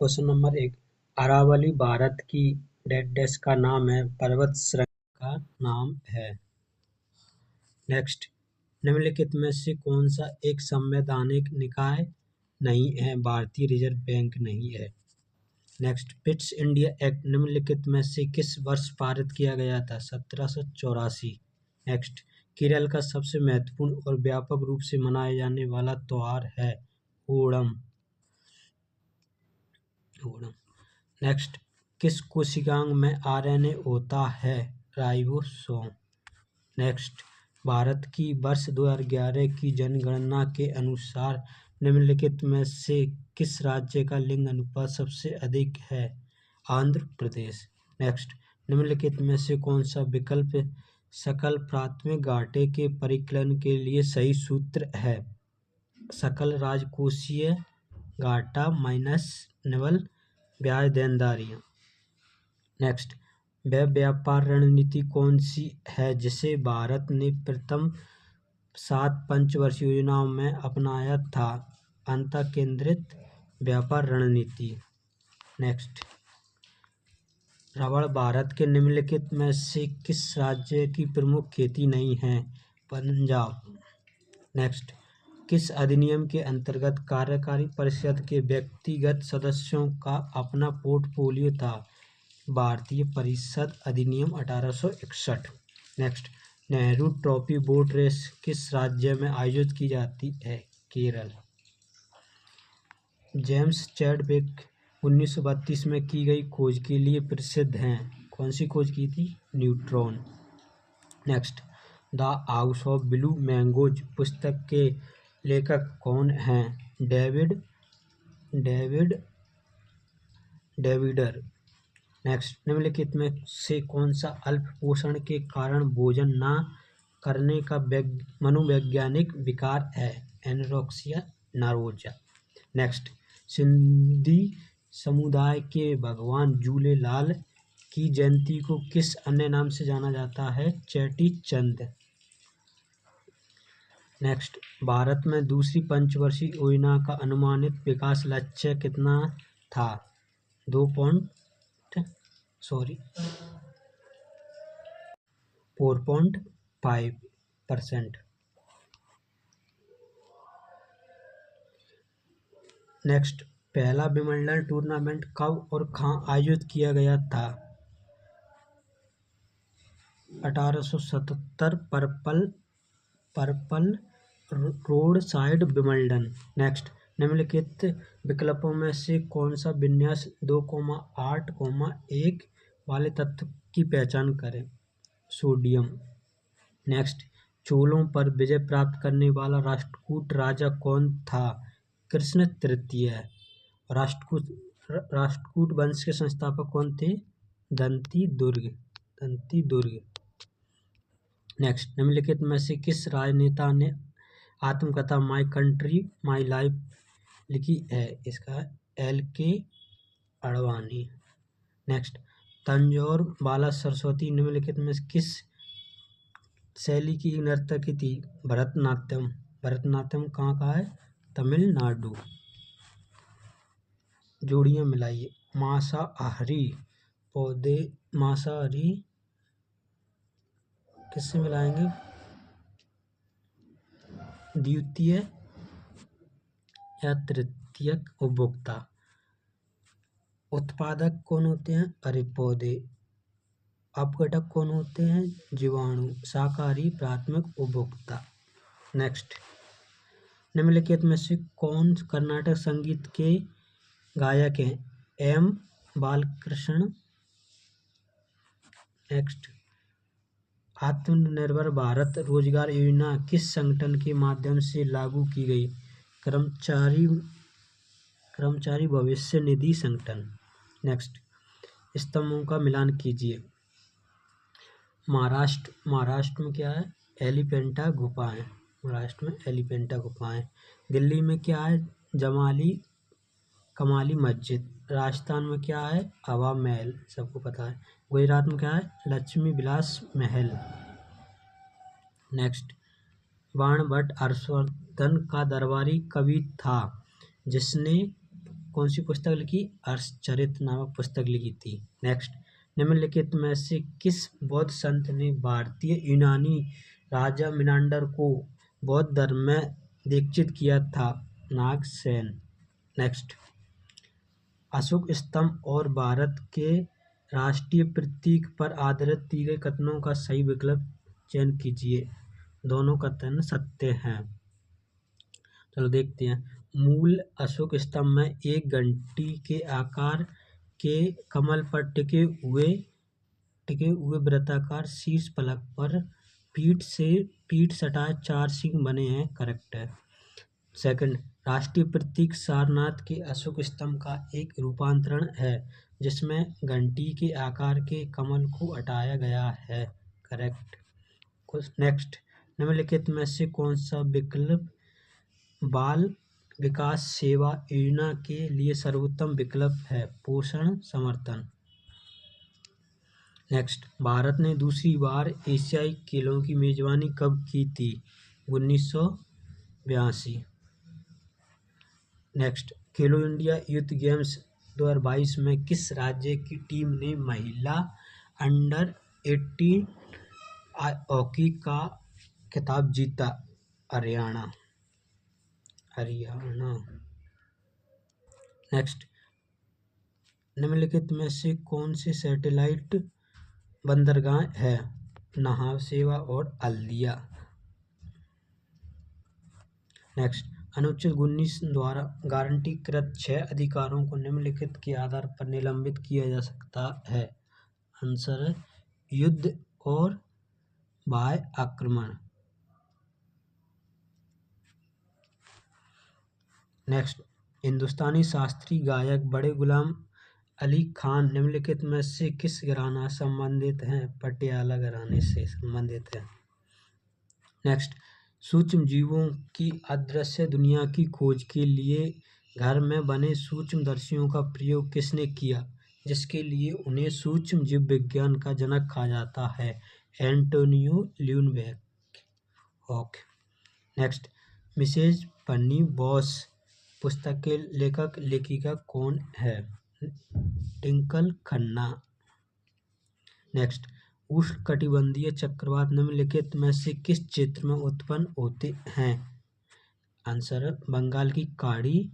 Question number 1। Aravalli Bharat की dash का नाम है, पर्वत श्रृंखला का नाम है। नेक्स्ट, निम्नलिखित में से कौन सा एक संवैधानिक निकाय नहीं है? भारतीय रिजर्व बैंक नहीं है। नेक्स्ट, पिट्स इंडिया एक्ट निम्नलिखित में से किस वर्ष पारित किया गया था? 1784। नेक्स्ट, केरल का सबसे महत्वपूर्ण और व्यापक रूप से मनाया जाने वाला त्योहार है ओणम। नेक्स्ट, किस कोशिकांग में आरएनए होता है? राइबोसोम। नेक्स्ट, भारत की वर्ष 2011 की जनगणना के अनुसार निम्नलिखित में से किस राज्य का लिंग अनुपात सबसे अधिक है? आंध्र प्रदेश। नेक्स्ट, निम्नलिखित में से कौन सा विकल्प सकल प्राथमिक घाटे के परिकलन के लिए सही सूत्र है? सकल राजकोषीय घाटा माइनस निवल ब्याज देनदारियां। नेक्स्ट, वह व्यापार रणनीति कौन सी है जिसे भारत ने प्रथम 7 पंचवर्षीय योजनाओं में अपनाया था? अंतर केंद्रित व्यापार रणनीति। नेक्स्ट, रबड़ भारत के निम्नलिखित में से किस राज्य की प्रमुख खेती नहीं है? पंजाब। नेक्स्ट, किस अधिनियम के अंतर्गत कार्यकारी परिषद के व्यक्तिगत सदस्यों का अपना पोर्टफोलियो था? भारतीय परिषद अधिनियम 1861। Next, Nehru trophy boat race किस राज्य में आयोजित की जाती है? केरल। जेम्स चैडविक 1932 में की गई खोज के लिए प्रसिद्ध हैं। कौन सी खोज की थी? Neutron. Next, the house of blue mangoes पुस्तक के लेखक कौन हैं? डेविडर। नेक्स्ट, निम्नलिखित में से कौन सा अल्प पोषण के कारण भोजन न करने का मनोवैज्ञानिक विकार है? Anorexia nervosa. नेक्स्ट, सिंधी समुदाय के भगवान झूलेलाल की जयंती को किस अन्य नाम से जाना जाता है? चेटी चंद। नेक्स्ट, भारत में दूसरी पंचवर्षीय योजना का अनुमानित विकास लक्ष्य कितना था? 4.5%। नेक्स्ट, पहला विंबलडन टूर्नामेंट कब और कहाँ आयोजित किया गया था? 1877 purple road side Wimbledon. Next, निम्नलिखित विकल्पों में से कौन सा विन्यास 2,8,1 वाले तत्व की पहचान करें? सोडियम। नेक्स्ट, चोलों पर विजय प्राप्त करने वाला राष्ट्रकूट राजा कौन था? कृष्ण तृतीय। राष्ट्रकूट वंश के संस्थापक कौन थे? दंती दुर्ग। नेक्स्ट, निम्नलिखित में से किस राजनेता ने आत्मकथा माई कंट्री माई लाइफ लिखी है? इसका LK आडवाणी। नेक्स्ट, तंजौर बाला सरस्वती निम्नलिखित में किस शैली की नर्तकी थी? भरतनाट्यम। भरतनाट्यम कहाँ का है? तमिलनाडु। जोड़ियां मिलाइए। मांसाहारी पौधे मांसाहारी किससे मिलाएंगे? द्वितीय या तृतीयक उपभोक्ता। उत्पादक कौन होते हैं? अरे पौधे। अपघटक कौन होते हैं? जीवाणु। शाकाहारी प्राथमिक उपभोक्ता। नेक्स्ट, निम्नलिखित में से कौन कर्नाटक संगीत के गायक हैं? M बालकृष्ण। नेक्स्ट, आत्मनिर्भर भारत रोजगार योजना किस संगठन के माध्यम से लागू की गई? कर्मचारी भविष्य निधि संगठन। नेक्स्ट, स्तंभों का मिलान कीजिए। महाराष्ट्र में क्या है? एलिफेंटा गुफाएं। महाराष्ट्र में एलिफेंटा गुफाएं। दिल्ली में क्या है? कमाली मस्जिद। राजस्थान में क्या है? हवा महल, सबको पता है। गुजरात में क्या है? लक्ष्मी विलास महल। नेक्स्ट, बाणभट्ट हर्षवर्धन का दरबारी कवि था जिसने कौन सी पुस्तक लिखी? हर्षचरित नामक पुस्तक लिखी थी। नेक्स्ट, निम्नलिखित में से किस बौद्ध संत ने भारतीय यूनानी राजा मिनांडर को बौद्ध धर्म में दीक्षित किया था? नागसेन। नेक्स्ट, अशोक स्तंभ और भारत के राष्ट्रीय प्रतीक पर आधारित दिए गए कथनों का सही विकल्प चयन कीजिए। दोनों कथन सत्य हैं। चलो देखते हैं। मूल अशोक स्तंभ में एक घंटी के आकार के कमल पर टिके हुए वृत्ताकार शीर्ष फलक पर पीठ सटाए 4 सिंह बने हैं। करेक्ट है। सेकंड, राष्ट्रीय प्रतीक सारनाथ के अशोक स्तंभ का एक रूपांतरण है जिसमें घंटी के आकार के कमल को हटाया गया है। करेक्ट। नेक्स्ट, निम्नलिखित में से कौन सा विकल्प बाल विकास सेवा योजना के लिए सर्वोत्तम विकल्प है? पोषण समर्थन। नेक्स्ट, भारत ने दूसरी बार एशियाई खेलों की मेजबानी कब की थी? 1982। नेक्स्ट, खेलो इंडिया यूथ गेम्स 2022 में किस राज्य की टीम ने महिला अंडर 18 हॉकी का खिताब जीता? हरियाणा। नेक्स्ट, निम्नलिखित में से कौन से सैटेलाइट बंदरगाह है? नाहव सेवा और हल्दिया। नेक्स्ट, अनुच्छेद 19 द्वारा गारंटीकृत 6 अधिकारों को निम्नलिखित के आधार पर निलंबित किया जा सकता है। आंसर है युद्ध और बाह्य आक्रमण। नेक्स्ट, हिंदुस्तानी शास्त्रीय गायक बड़े गुलाम अली खान निम्नलिखित में से किस घराना संबंधित हैं? पटियाला घराने से संबंधित है। नेक्स्ट, सूक्ष्म जीवों की अदृश्य दुनिया की खोज के लिए घर में बने सूक्ष्मदर्शियों का प्रयोग किसने किया, जिसके लिए उन्हें सूक्ष्म जीव विज्ञान का जनक कहा जाता है? एंटोनियो ल्यूनबेक। नेक्स्ट, मिसेज फन्नी बॉस पुस्तक के लेखक लेखिका कौन है? टिंकल खन्ना। नेक्स्ट, उष्णकटिबंधीय चक्रवात निम्नलिखित में से किस क्षेत्र में उत्पन्न होते हैं? आंसर है बंगाल की खाड़ी,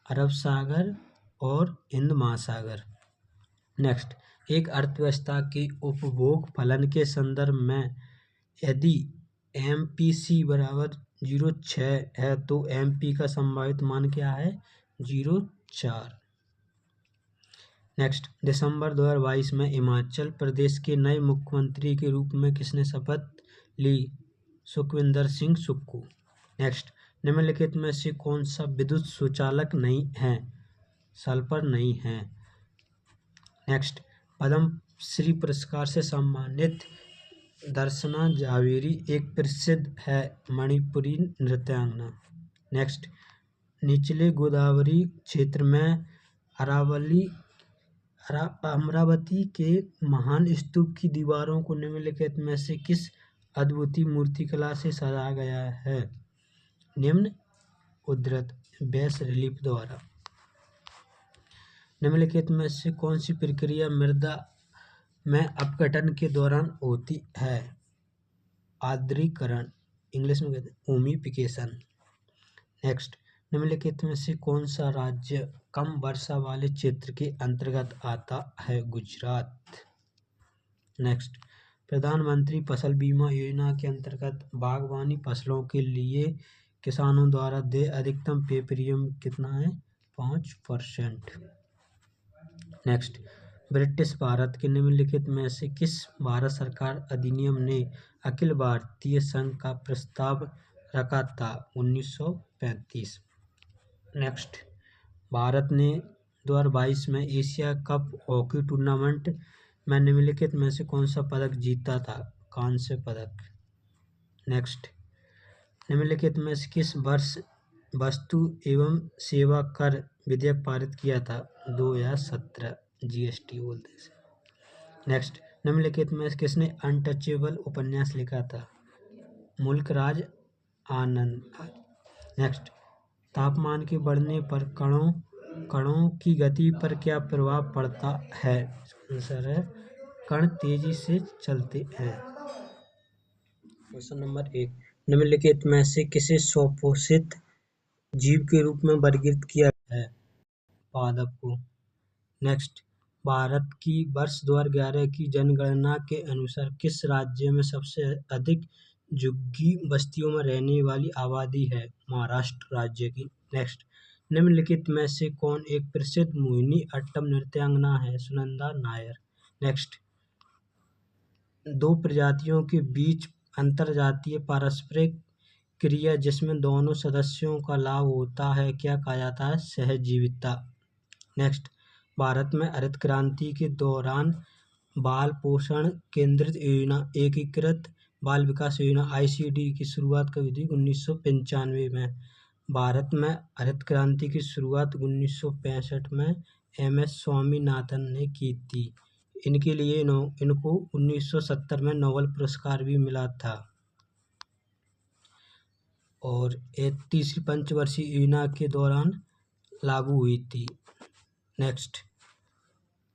अरब सागर और हिंद महासागर। नेक्स्ट, एक अर्थव्यवस्था के उपभोग फलन के संदर्भ में यदि MPC बराबर 0.6 है तो MP का संभावित मान क्या है? 0.4। नेक्स्ट, दिसंबर 2022 में हिमाचल प्रदेश के नए मुख्यमंत्री के रूप में किसने शपथ ली? सुखविंदर सिंह सुक्खू। नेक्स्ट, निम्नलिखित में से कौन सा विद्युत सुचालक नहीं है? सल्फर नहीं है। नेक्स्ट, पद्म श्री पुरस्कार से सम्मानित दर्शना जावेरी एक प्रसिद्ध है मणिपुरी नृत्यांगना। नेक्स्ट, निचले गोदावरी क्षेत्र में अमरावती के महान स्तूप की दीवारों को निम्नलिखित में से किस अद्भुत मूर्तिकला से सजाया गया है? निम्न उद्धृत बेस रिलीफ द्वारा। निम्नलिखित में से कौन सी प्रक्रिया मृदा में अपघटन के दौरान होती है? आर्द्रीकरण, इंग्लिश में कहते हैं ओमिफिकेशन। नेक्स्ट, निम्नलिखित में से कौन सा राज्य कम वर्षा वाले क्षेत्र के अंतर्गत आता है? गुजरात। नेक्स्ट, प्रधानमंत्री फसल बीमा योजना के अंतर्गत बागवानी फसलों के लिए किसानों द्वारा देय अधिकतम पे प्रीमियम कितना है? 5%। नेक्स्ट, ब्रिटिश भारत के निम्नलिखित में से किस भारत सरकार अधिनियम ने अखिल भारतीय संघ का प्रस्ताव रखा था? 1935। नेक्स्ट, भारत ने 2022 में एशिया कप हॉकी टूर्नामेंट में निम्नलिखित में से कौन सा पदक जीता था? कांस्य पदक। नेक्स्ट, निम्नलिखित में से किस वर्ष वस्तु एवं सेवा कर विधेयक पारित किया था? 2017। GST बोलते हैं। नेक्स्ट, निम्नलिखित में किसने अनटचेबल उपन्यास लिखा था? मुल्कराज आनंद। नेक्स्ट, तापमान के बढ़ने पर कणों कणों की गति पर क्या प्रभाव पड़ता है? आंसर है कण तेजी से चलते हैं। क्वेश्चन नंबर 1, निम्नलिखित में से किसे स्वपोषित जीव के रूप में वर्गीकृत किया गया है? पादप को। नेक्स्ट, भारत की वर्ष 2011 की जनगणना के अनुसार किस राज्य में सबसे अधिक झुग्गी बस्तियों में रहने वाली आबादी है? महाराष्ट्र राज्य की। नेक्स्ट, निम्नलिखित में से कौन एक प्रसिद्ध मोहिनी अट्टम नृत्यांगना है? सुनंदा नायर। नेक्स्ट, दो प्रजातियों के बीच अंतरजातीय पारस्परिक क्रिया जिसमें दोनों सदस्यों का लाभ होता है क्या कहा जाता है? सहजीविता। नेक्स्ट, भारत में हरित क्रांति के दौरान बाल पोषण केंद्रित योजना एकीकृत बाल विकास योजना ICD की शुरुआत कब हुई थी? 1995 में। भारत में हरित क्रांति की शुरुआत 1965 में MS स्वामीनाथन ने की थी। इनके लिए इनको 1970 में नोबेल पुरस्कार भी मिला था। और ये तीसरी पंचवर्षीय योजना के दौरान लागू हुई थी। नेक्स्ट,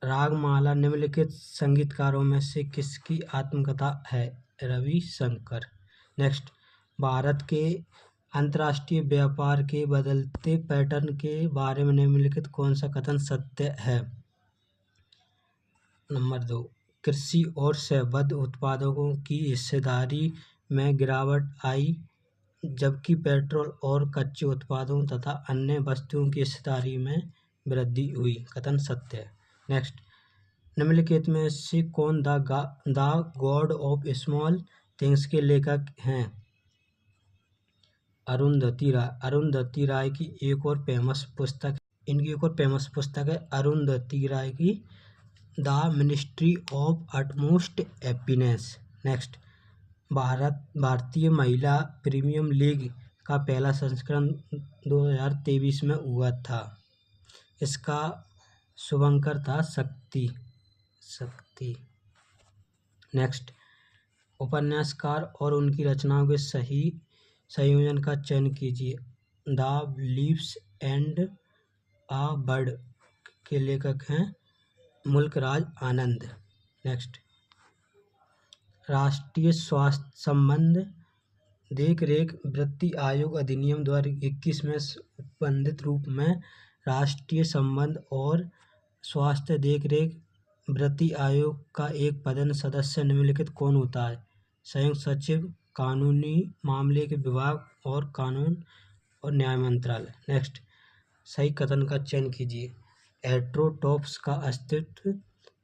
रागमाला निम्नलिखित संगीतकारों में से किसकी आत्मकथा है? रविशंकर। नेक्स्ट, भारत के अंतर्राष्ट्रीय व्यापार के बदलते पैटर्न के बारे में निम्नलिखित कौन सा कथन सत्य है? नंबर 2, कृषि और संबद्ध उत्पादों की हिस्सेदारी में गिरावट आई जबकि पेट्रोल और कच्चे उत्पादों तथा अन्य वस्तुओं की हिस्सेदारी में वृद्धि हुई। कथन सत्य है। नेक्स्ट, निम्नलिखित में से कौन the God of small things के लेखक हैं? अरुंधति राय। अरुंधति राय की एक और फेमस पुस्तक है अरुंधति राय की the ministry of utmost happiness. Next, भारतीय महिला प्रीमियर लीग का पहला संस्करण 2023 में हुआ था। इसका शुभंकर था शक्ति। नेक्स्ट, उपन्यासकार और उनकी रचनाओं के सही संयोजन का चयन कीजिए। The leaves and a bird के लेखक हैं मुल्कराज आनंद। नेक्स्ट, राष्ट्रीय स्वास्थ्य संबंध देख रेख वृत्ति आयोग अधिनियम 2021 में संबंधित रूप में राष्ट्रीय संबंध और स्वास्थ्य देख रेख वृत्ति आयोग का एक पदेन सदस्य निम्नलिखित कौन होता है? संयुक्त सचिव, कानूनी मामले के विभाग और कानून और न्याय मंत्रालय। नेक्स्ट, सही कथन का चयन कीजिए। हेटेरोट्रोप्स का अस्तित्व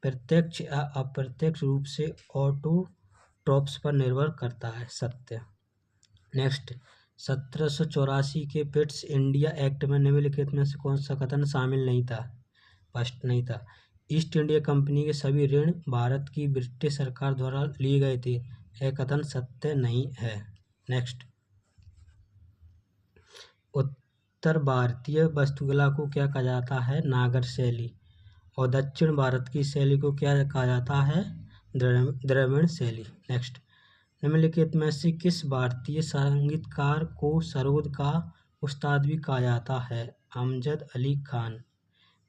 प्रत्यक्ष या अप्रत्यक्ष रूप से ऑटोट्रोप्स पर निर्भर करता है। सत्य। नेक्स्ट, 1784 के पिट्स इंडिया एक्ट में निम्नलिखित में से कौन सा कथन शामिल नहीं था? स्पष्ट नहीं था। ईस्ट इंडिया कंपनी के सभी ऋण भारत की ब्रिटिश सरकार द्वारा लिए गए थे। यह कथन सत्य नहीं है। नेक्स्ट, उत्तर भारतीय वास्तुकला को क्या कहा जाता है? नागर शैली। और दक्षिण भारत की शैली को क्या कहा जाता है? द्रविड़ शैली। नेक्स्ट, निम्नलिखित में से किस भारतीय संगीतकार को सरोद का उस्ताद भी कहा जाता है? अमजद अली खान।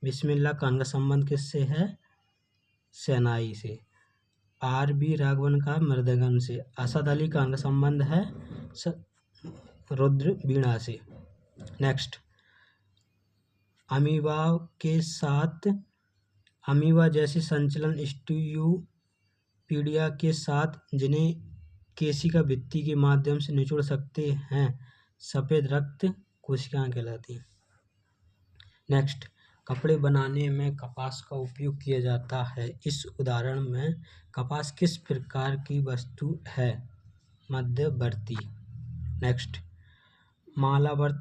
बिस्मिल्लाह खान का संबंध किससे है? शहनाई से। RB राघवन का मृदंगम से। असद अली खान का संबंध है रुद्र वीणा से। नेक्स्ट, अमीबा जैसे संचलन स्टीरियोपीडिया के साथ जिन्हें केशिका भित्ति के माध्यम से निचोड़ सकते हैं सफेद रक्त कोशिकाएं कहलाती हैं। नेक्स्ट, कपड़े बनाने में कपास का उपयोग किया जाता है। इस उदाहरण में कपास किस प्रकार की वस्तु है? मध्यवर्ती। नेक्स्ट, मालाबार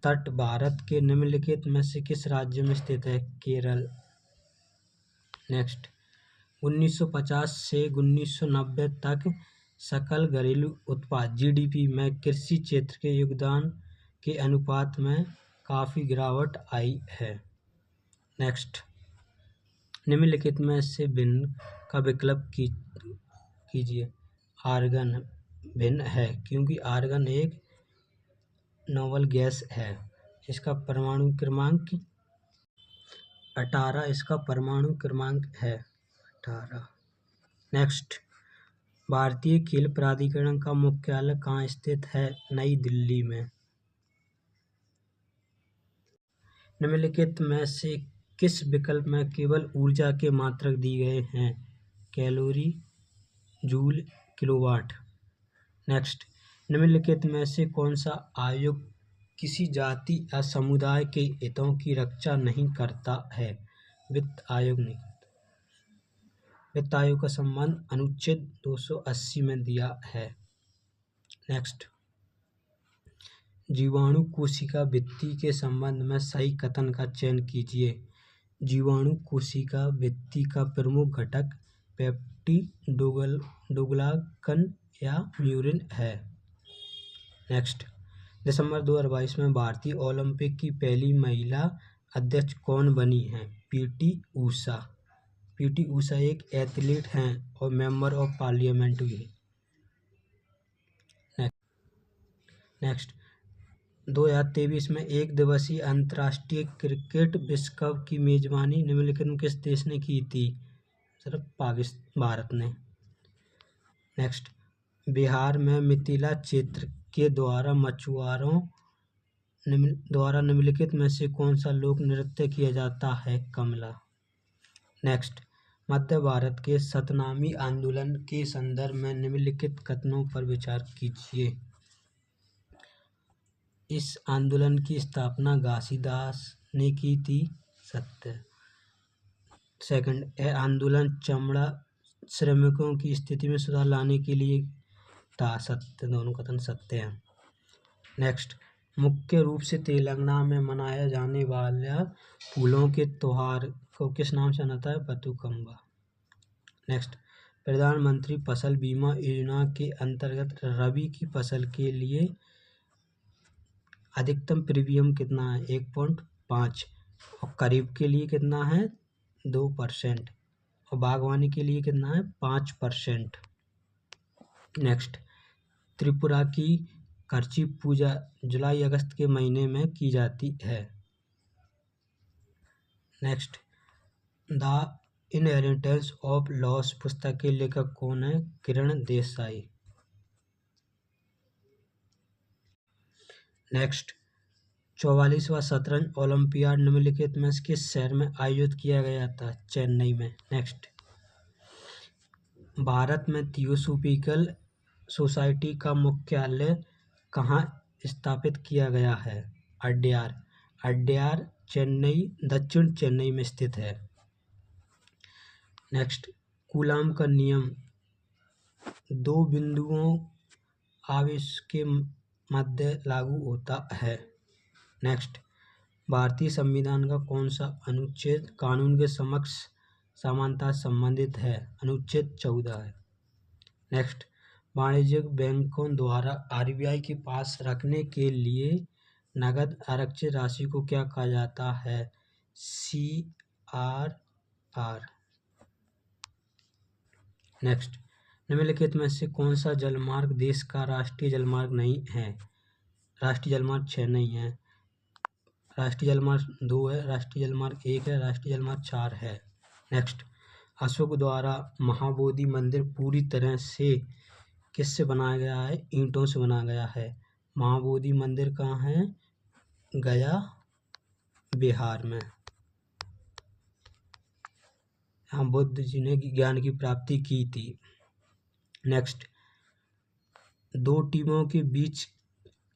तट भारत के निम्नलिखित में से किस राज्य में स्थित है? केरल। नेक्स्ट, 1950 से 1990 तक सकल घरेलू उत्पाद GDP में कृषि क्षेत्र के योगदान के अनुपात में काफ़ी गिरावट आई है। नेक्स्ट, निम्नलिखित में से भिन्न का विकल्प कीजिए। आर्गन भिन्न है क्योंकि आर्गन एक नोबल गैस है। इसका परमाणु क्रमांक 18 इसका परमाणु क्रमांक है 18। नेक्स्ट, भारतीय खेल प्राधिकरण का मुख्यालय कहाँ स्थित है? नई दिल्ली में। निम्नलिखित में से किस विकल्प में केवल ऊर्जा के मात्रक दिए गए हैं? Calorie, joule, kilowatt. नेक्स्ट, निम्नलिखित में से कौन सा आयोग किसी जाति या समुदाय के हितों की रक्षा नहीं करता है? वित्त आयोग नहीं करता। वित्त आयोग का संबंध अनुच्छेद 280 में दिया है। नेक्स्ट, जीवाणु कोशिका भित्ति के संबंध में सही कथन का चयन कीजिए। जीवाणु कोशिका भित्ति का प्रमुख घटक पेप्टिडोग्लाकन या म्यूरिन है। नेक्स्ट, दिसंबर 2022 में भारतीय ओलंपिक की पहली महिला अध्यक्ष कौन बनी हैं? पीटी ऊषा। पीटी ऊषा एक एथलीट हैं और मेंबर ऑफ पार्लियामेंट भी। नेक्स्ट, 2023 में एक दिवसीय अंतर्राष्ट्रीय क्रिकेट विश्व कप की मेजबानी निम्नलिखित में किस देश ने की थी? सिर्फ भारत ने। नेक्स्ट, बिहार में मिथिला क्षेत्र के द्वारा मछुआरों द्वारा निम्नलिखित में से कौन सा लोक नृत्य किया जाता है? कमला। नेक्स्ट, मध्य भारत के सतनामी आंदोलन के संदर्भ में निम्नलिखित कथनों पर विचार कीजिए। इस आंदोलन की स्थापना घासीदास ने की थी। सत्य। सेकंड, यह आंदोलन चमड़ा श्रमिकों की स्थिति में सुधार लाने के लिए था। सत्य। दोनों कथन सत्य हैं। नेक्स्ट, मुख्य रूप से तेलंगाना में मनाया जाने वाला फूलों के त्योहार को किस नाम से जाना है? बतुकम्मा। नेक्स्ट, प्रधानमंत्री फसल बीमा योजना के अंतर्गत रबी की फसल के लिए अधिकतम प्रीमियम कितना है? 1.5। और खरीफ के लिए कितना है? 2%। और बागवानी के लिए कितना है? 5%। नेक्स्ट, त्रिपुरा की करची पूजा जुलाई अगस्त के महीने में की जाती है। Next, the inheritance of loss पुस्तक के लेखक कौन है? किरण देसाई। नेक्स्ट, 44वां शतरंज ओलंपियाड निम्नलिखित में किस शहर में आयोजित किया गया था? चेन्नई में। नेक्स्ट, भारत में थियोसॉफिकल सोसाइटी का मुख्यालय कहाँ स्थापित किया गया है? अड्यार। अड्यार चेन्नई, दक्षिण चेन्नई में स्थित है। नेक्स्ट, कूलाम का नियम दो बिंदुओं आवेश के मध्य लागू होता है। नेक्स्ट, भारतीय संविधान का कौन सा अनुच्छेद कानून के समक्ष समानता संबंधित है? अनुच्छेद 14 है। नेक्स्ट, वाणिज्यिक बैंकों द्वारा आरबीआई के पास रखने के लिए नगद आरक्षित राशि को क्या कहा जाता है? CRR। नेक्स्ट, निम्नलिखित में से कौन सा जलमार्ग देश का राष्ट्रीय जलमार्ग नहीं है? राष्ट्रीय जलमार्ग 6 नहीं है। राष्ट्रीय जलमार्ग 2 है, राष्ट्रीय जलमार्ग 1 है, राष्ट्रीय जलमार्ग 4 है। नेक्स्ट, अशोक द्वारा महाबोधि मंदिर पूरी तरह से किससे बनाया गया है? ईंटों से बनाया गया है। महाबोधि मंदिर कहाँ है? गया, बिहार में। यहाँ बुद्ध जी ने ज्ञान की प्राप्ति की थी। नेक्स्ट, दो टीमों के बीच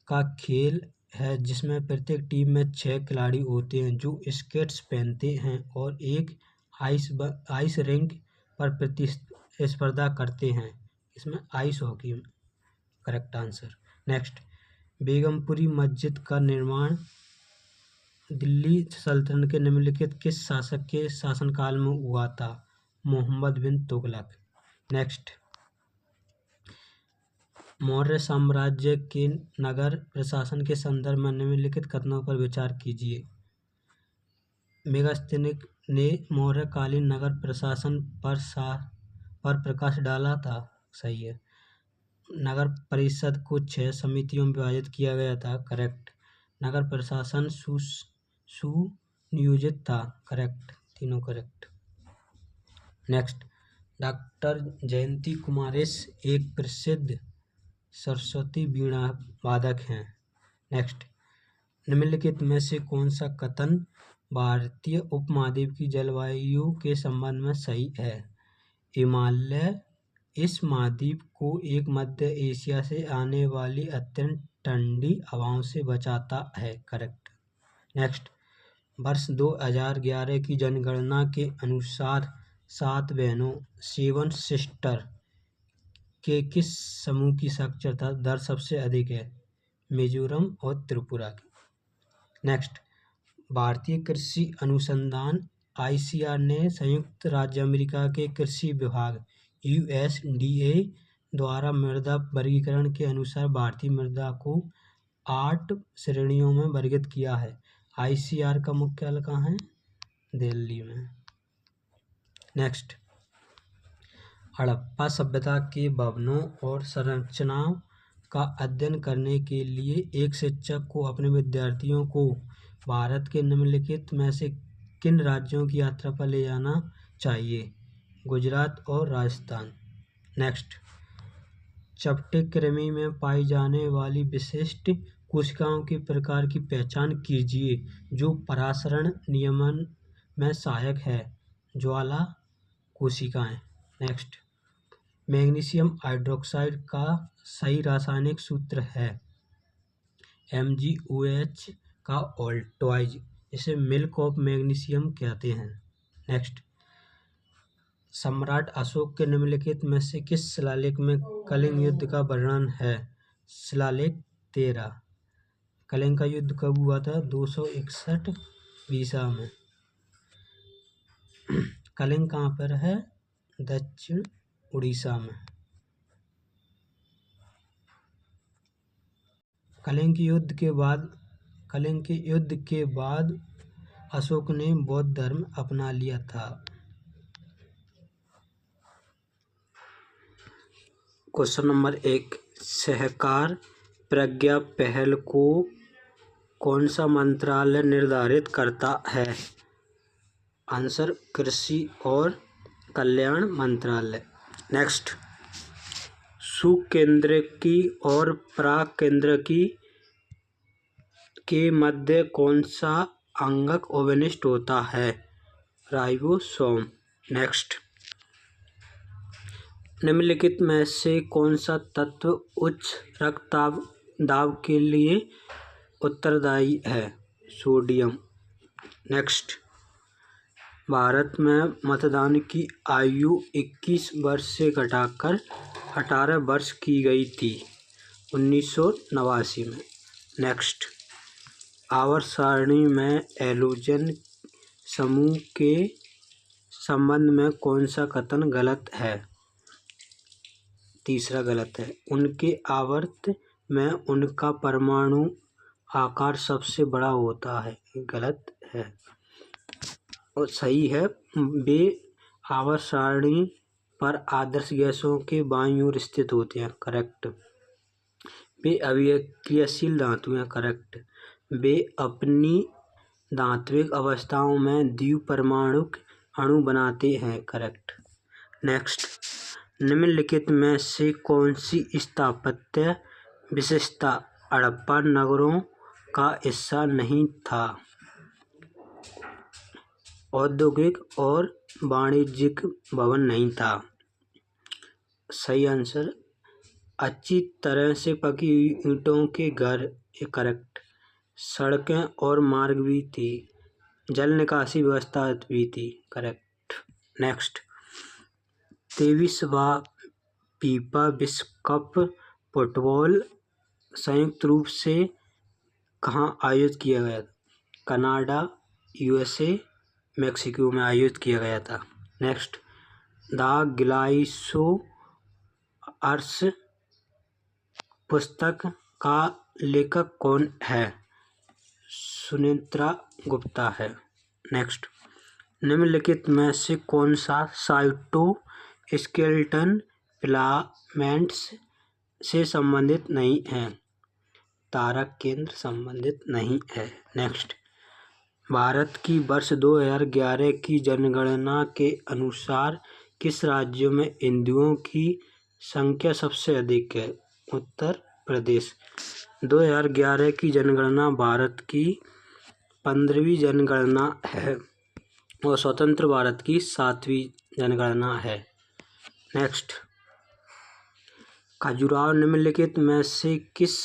का खेल है जिसमें प्रत्येक टीम में 6 खिलाड़ी होते हैं जो स्केट्स पहनते हैं और एक आइस रिंक पर प्रतिस्पर्धा करते हैं। इसमें ice hockey correct answer. Next, Begampuri मस्जिद का निर्माण दिल्ली सल्तनत के निम्नलिखित किस शासक के शासनकाल में हुआ था? मोहम्मद बिन तुगलक। नेक्स्ट, मौर्य साम्राज्य के नगर प्रशासन के संदर्भ में निम्नलिखित कथनों पर विचार कीजिए। मेगास्थनीज ने मौर्यकालीन नगर प्रशासन पर प्रकाश डाला था। सही है। नगर परिषद को 6 समितियों में विभाजित किया गया था। करेक्ट। नगर प्रशासन नियोजित था। करेक्ट, तीनों करेक्ट। नेक्स्ट, डॉक्टर जयंती कुमारेश एक प्रसिद्ध सरस्वती वीणा वादक हैं। नेक्स्ट, निम्नलिखित में से कौन सा कथन भारतीय उपमहाद्वीप की जलवायु के संबंध में सही है? हिमालय इस महाद्वीप को एक मध्य एशिया से आने वाली अत्यंत ठंडी हवाओं से बचाता है। करेक्ट। नेक्स्ट, वर्ष 2011 की जनगणना के अनुसार 7 बहनों 7 सिस्टर के किस समूह की साक्षरता दर सबसे अधिक है? मिजोरम और त्रिपुरा की। नेक्स्ट, भारतीय कृषि अनुसंधान ICAR ने संयुक्त राज्य अमेरिका के कृषि विभाग USDA द्वारा मृदा वर्गीकरण के अनुसार भारतीय मृदा को 8 श्रेणियों में वर्गीकृत किया है। ICAR का मुख्यालय कहाँ है? दिल्ली में। नेक्स्ट, हड़प्पा सभ्यता के भवनों और संरचनाओं का अध्ययन करने के लिए एक शिक्षक को अपने विद्यार्थियों को भारत के निम्नलिखित में से किन राज्यों की यात्रा पर ले जाना चाहिए? गुजरात और राजस्थान। नेक्स्ट, चपटे कृमि में पाई जाने वाली विशिष्ट कोशिकाओं के प्रकार की पहचान कीजिए जो परासरण नियमन में सहायक है। ज्वाला कोशिकाएं। नेक्स्ट, मैग्नीशियम हाइड्रोक्साइड का सही रासायनिक सूत्र है MgOH का ऑल्टवाइज, इसे मिल्क ऑफ मैग्नीशियम कहते हैं। नेक्स्ट, सम्राट अशोक के निम्नलिखित में से किस शिलालेख में कलिंग युद्ध का वर्णन है? शिलालेख 13। कलिंग का युद्ध कब हुआ था? 261 ईसा में। कलिंग कहाँ पर है? दक्षिण उड़ीसा में। कलिंग के युद्ध के बाद अशोक ने बौद्ध धर्म अपना लिया था। क्वेश्चन नंबर 1, सहकार प्रज्ञा पहल को कौन सा मंत्रालय निर्धारित करता है? आंसर, कृषि और कल्याण मंत्रालय। नेक्स्ट, सुकेंद्रकी और प्राकेंद्रकी के मध्य कौन सा अंगक ओवनिष्ठ होता है? राइबोसोम। नेक्स्ट, निम्नलिखित में से कौन सा तत्व उच्च रक्तदाब के लिए उत्तरदायी है? सोडियम। नेक्स्ट, भारत में मतदान की आयु 21 वर्ष से घटाकर 18 वर्ष की गई थी 1989 में। नेक्स्ट, आवर्त सारणी में एलोजन समूह के संबंध में कौन सा कथन गलत है? तीसरा गलत है। उनके आवर्त में उनका परमाणु आकार सबसे बड़ा होता है, गलत है। और सही है, वे आवर्त सारणी पर आदर्श गैसों के बाईं ओर स्थित होते हैं। करेक्ट। वे अभिक्रियाशील धातु हैं। करेक्ट। वे अपनी धात्विक अवस्थाओं में द्विपरमाणुक अणु बनाते हैं। करेक्ट। नेक्स्ट, निम्नलिखित में से कौन सी स्थापत्य विशेषता हड़प्पा नगरों का हिस्सा नहीं था? औद्योगिक और वाणिज्यिक भवन नहीं था। सही आंसर, अच्छी तरह से पकी हुई ईंटों के घर। करेक्ट। सड़कें और मार्ग भी थी, जल निकासी व्यवस्था भी थी। करेक्ट। नेक्स्ट, 23वां फीफा विश्व कप फुटबॉल संयुक्त रूप से कहाँ आयोजित किया गया? कनाडा, USA, मैक्सिको में आयोजित किया गया था। नेक्स्ट, द ग्लाइसोअर्स पुस्तक का लेखक कौन है? सुनेत्रा गुप्ता है। नेक्स्ट, निम्नलिखित में से कौन सा साइटोस्केलेटन फिलामेंट्स से संबंधित नहीं है? तारक केंद्र संबंधित नहीं है। नेक्स्ट, भारत की वर्ष 2011 की जनगणना के अनुसार किस राज्य में हिंदुओं की संख्या सबसे अधिक है? उत्तर प्रदेश। 2011 की जनगणना भारत की 15वीं जनगणना है और स्वतंत्र भारत की 7वीं जनगणना है। नेक्स्ट, खजुराहो निम्नलिखित में से किस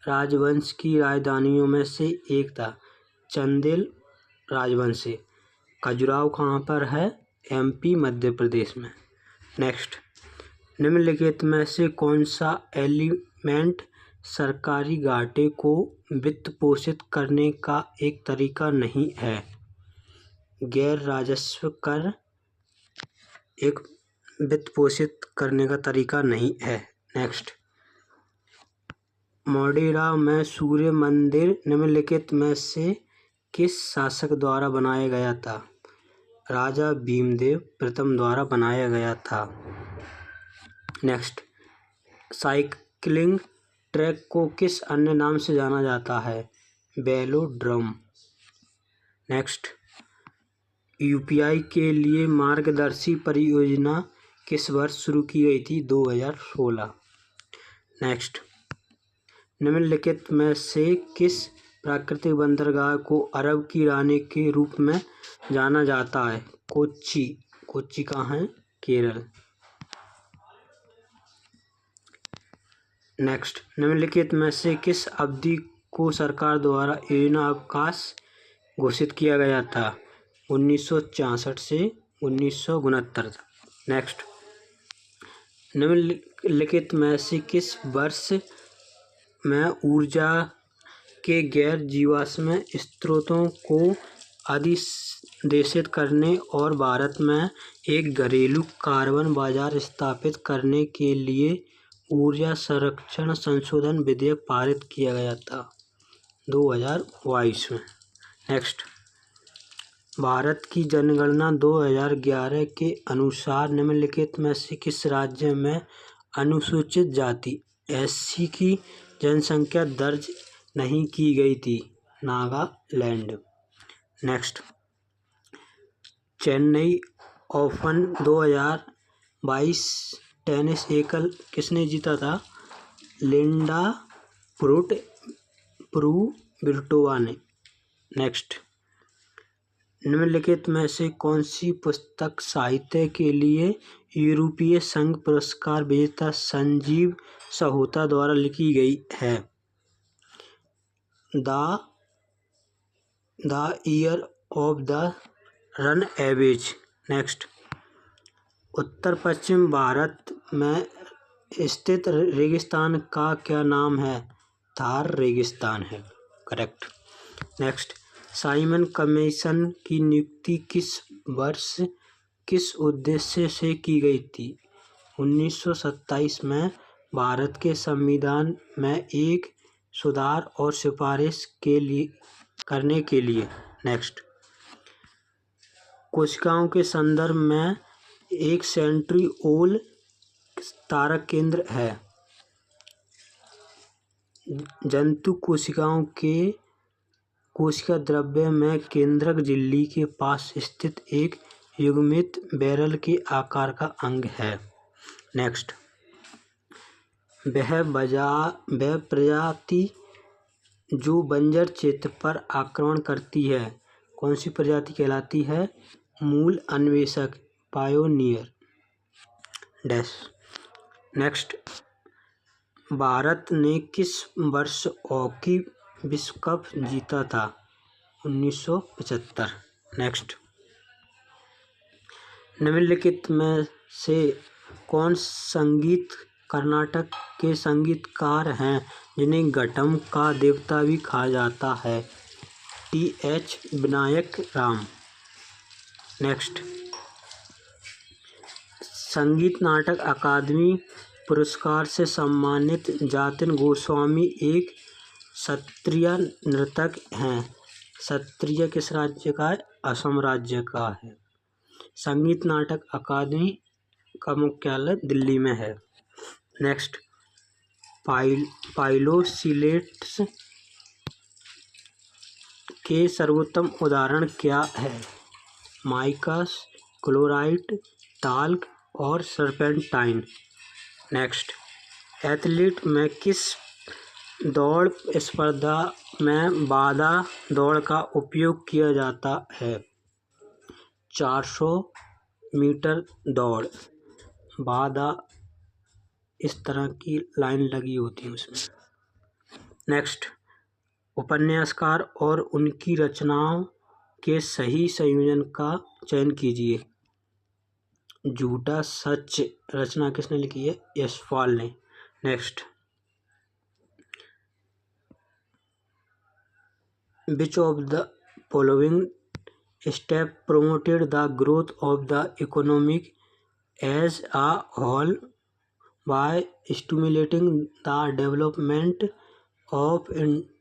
राजवंश की राजधानियों में से एक था? चंदेल राजवंश से। खजुराहो कहाँ पर है? MP मध्य प्रदेश में। नेक्स्ट, निम्नलिखित में से कौन सा एलिमेंट सरकारी घाटे को वित्त पोषित करने का एक तरीका नहीं है? गैर राजस्व कर एक वित्त पोषित करने का तरीका नहीं है। नेक्स्ट, मोढेरा में सूर्य मंदिर निम्नलिखित में से किस शासक द्वारा बनाया गया था? राजा भीमदेव प्रथम द्वारा बनाया गया था। नेक्स्ट, साइकिलिंग ट्रैक को किस अन्य नाम से जाना जाता है? वेलोड्रोम। नेक्स्ट, UPI के लिए मार्गदर्शी परियोजना किस वर्ष शुरू की गई थी? 2016। नेक्स्ट, निम्नलिखित में से किस प्राकृतिक बंदरगाह को अरब की रानी के रूप में जाना जाता है? कोच्चि। कोच्चि कहाँ है? केरल। नेक्स्ट, निम्नलिखित में से किस अवधि को सरकार द्वारा योजना अवकाश घोषित किया गया था? 1966 से 1969 तक। नेक्स्ट, निम्नलिखित में से किस वर्ष में ऊर्जा के गैर जीवाश्म स्रोतों को अधिदेशित करने और भारत में एक घरेलू कार्बन बाजार स्थापित करने के लिए ऊर्जा संरक्षण संशोधन विधेयक पारित किया गया था? 2022 में। नेक्स्ट, भारत की जनगणना 2011 के अनुसार निम्नलिखित में से किस राज्य में अनुसूचित जाति SC की जनसंख्या दर्ज नहीं की गई थी? Nagaland. Next, Chennai open 2022 tennis एकल किसने जीता था? लिंडा प्रुविटोवा ने। नेक्स्ट, निम्नलिखित में से कौन सी पुस्तक साहित्य के लिए यूरोपीय संघ पुरस्कार विजेता संजीव सहोता द्वारा लिखी गई है? The year of the runaways एवेज। नेक्स्ट, उत्तर पश्चिम भारत में स्थित रेगिस्तान का क्या नाम है? थार रेगिस्तान है। करेक्ट। नेक्स्ट, साइमन कमीशन की नियुक्ति किस वर्ष किस उद्देश्य से की गई थी? 1927 में भारत के संविधान में एक सुधार और सिफारिश करने के लिए। नेक्स्ट, कोशिकाओं के संदर्भ में एक सेंट्रिओल तारक केंद्र है। जंतु कोशिकाओं के कोशिका द्रव्य में केंद्रक झिल्ली के पास स्थित एक युग्मित बैरल के आकार का अंग है। नेक्स्ट, वह प्रजाति जो बंजर क्षेत्र पर आक्रमण करती है कौन सी प्रजाति कहलाती है? मूल अन्वेषक, पायोनियर। नेक्स्ट, भारत ने किस वर्ष हॉकी विश्व कप जीता था? 1975। नेक्स्ट, निम्नलिखित में से कौन संगीत कर्नाटक के संगीतकार हैं जिन्हें घटम का देवता भी कहा जाता है? TH विनायक राम। नेक्स्ट, संगीत नाटक अकादमी पुरस्कार से सम्मानित जतिन गोस्वामी एक शास्त्रीय नर्तक हैं। शास्त्रीय किस राज्य का है? असम राज्य का है। संगीत नाटक अकादमी का मुख्यालय दिल्ली में है। नेक्स्ट, पाइलोसिलेट्स के सर्वोत्तम उदाहरण क्या है? माइकस, क्लोराइट, टाल्क और सर्पेंटाइन। नेक्स्ट, एथलीट में किस दौड़ स्पर्धा में बाधा दौड़ का उपयोग किया जाता है? 400 मीटर दौड़। बाधा इस तरह की लाइन लगी होती है उसमें। नेक्स्ट, उपन्यासकार और उनकी रचनाओं के सही संयोजन का चयन कीजिए। झूठा सच रचना किसने लिखी है? यशपाल ने। Next, which of the following step promoted the growth of the economic as a whole by stimulating the development of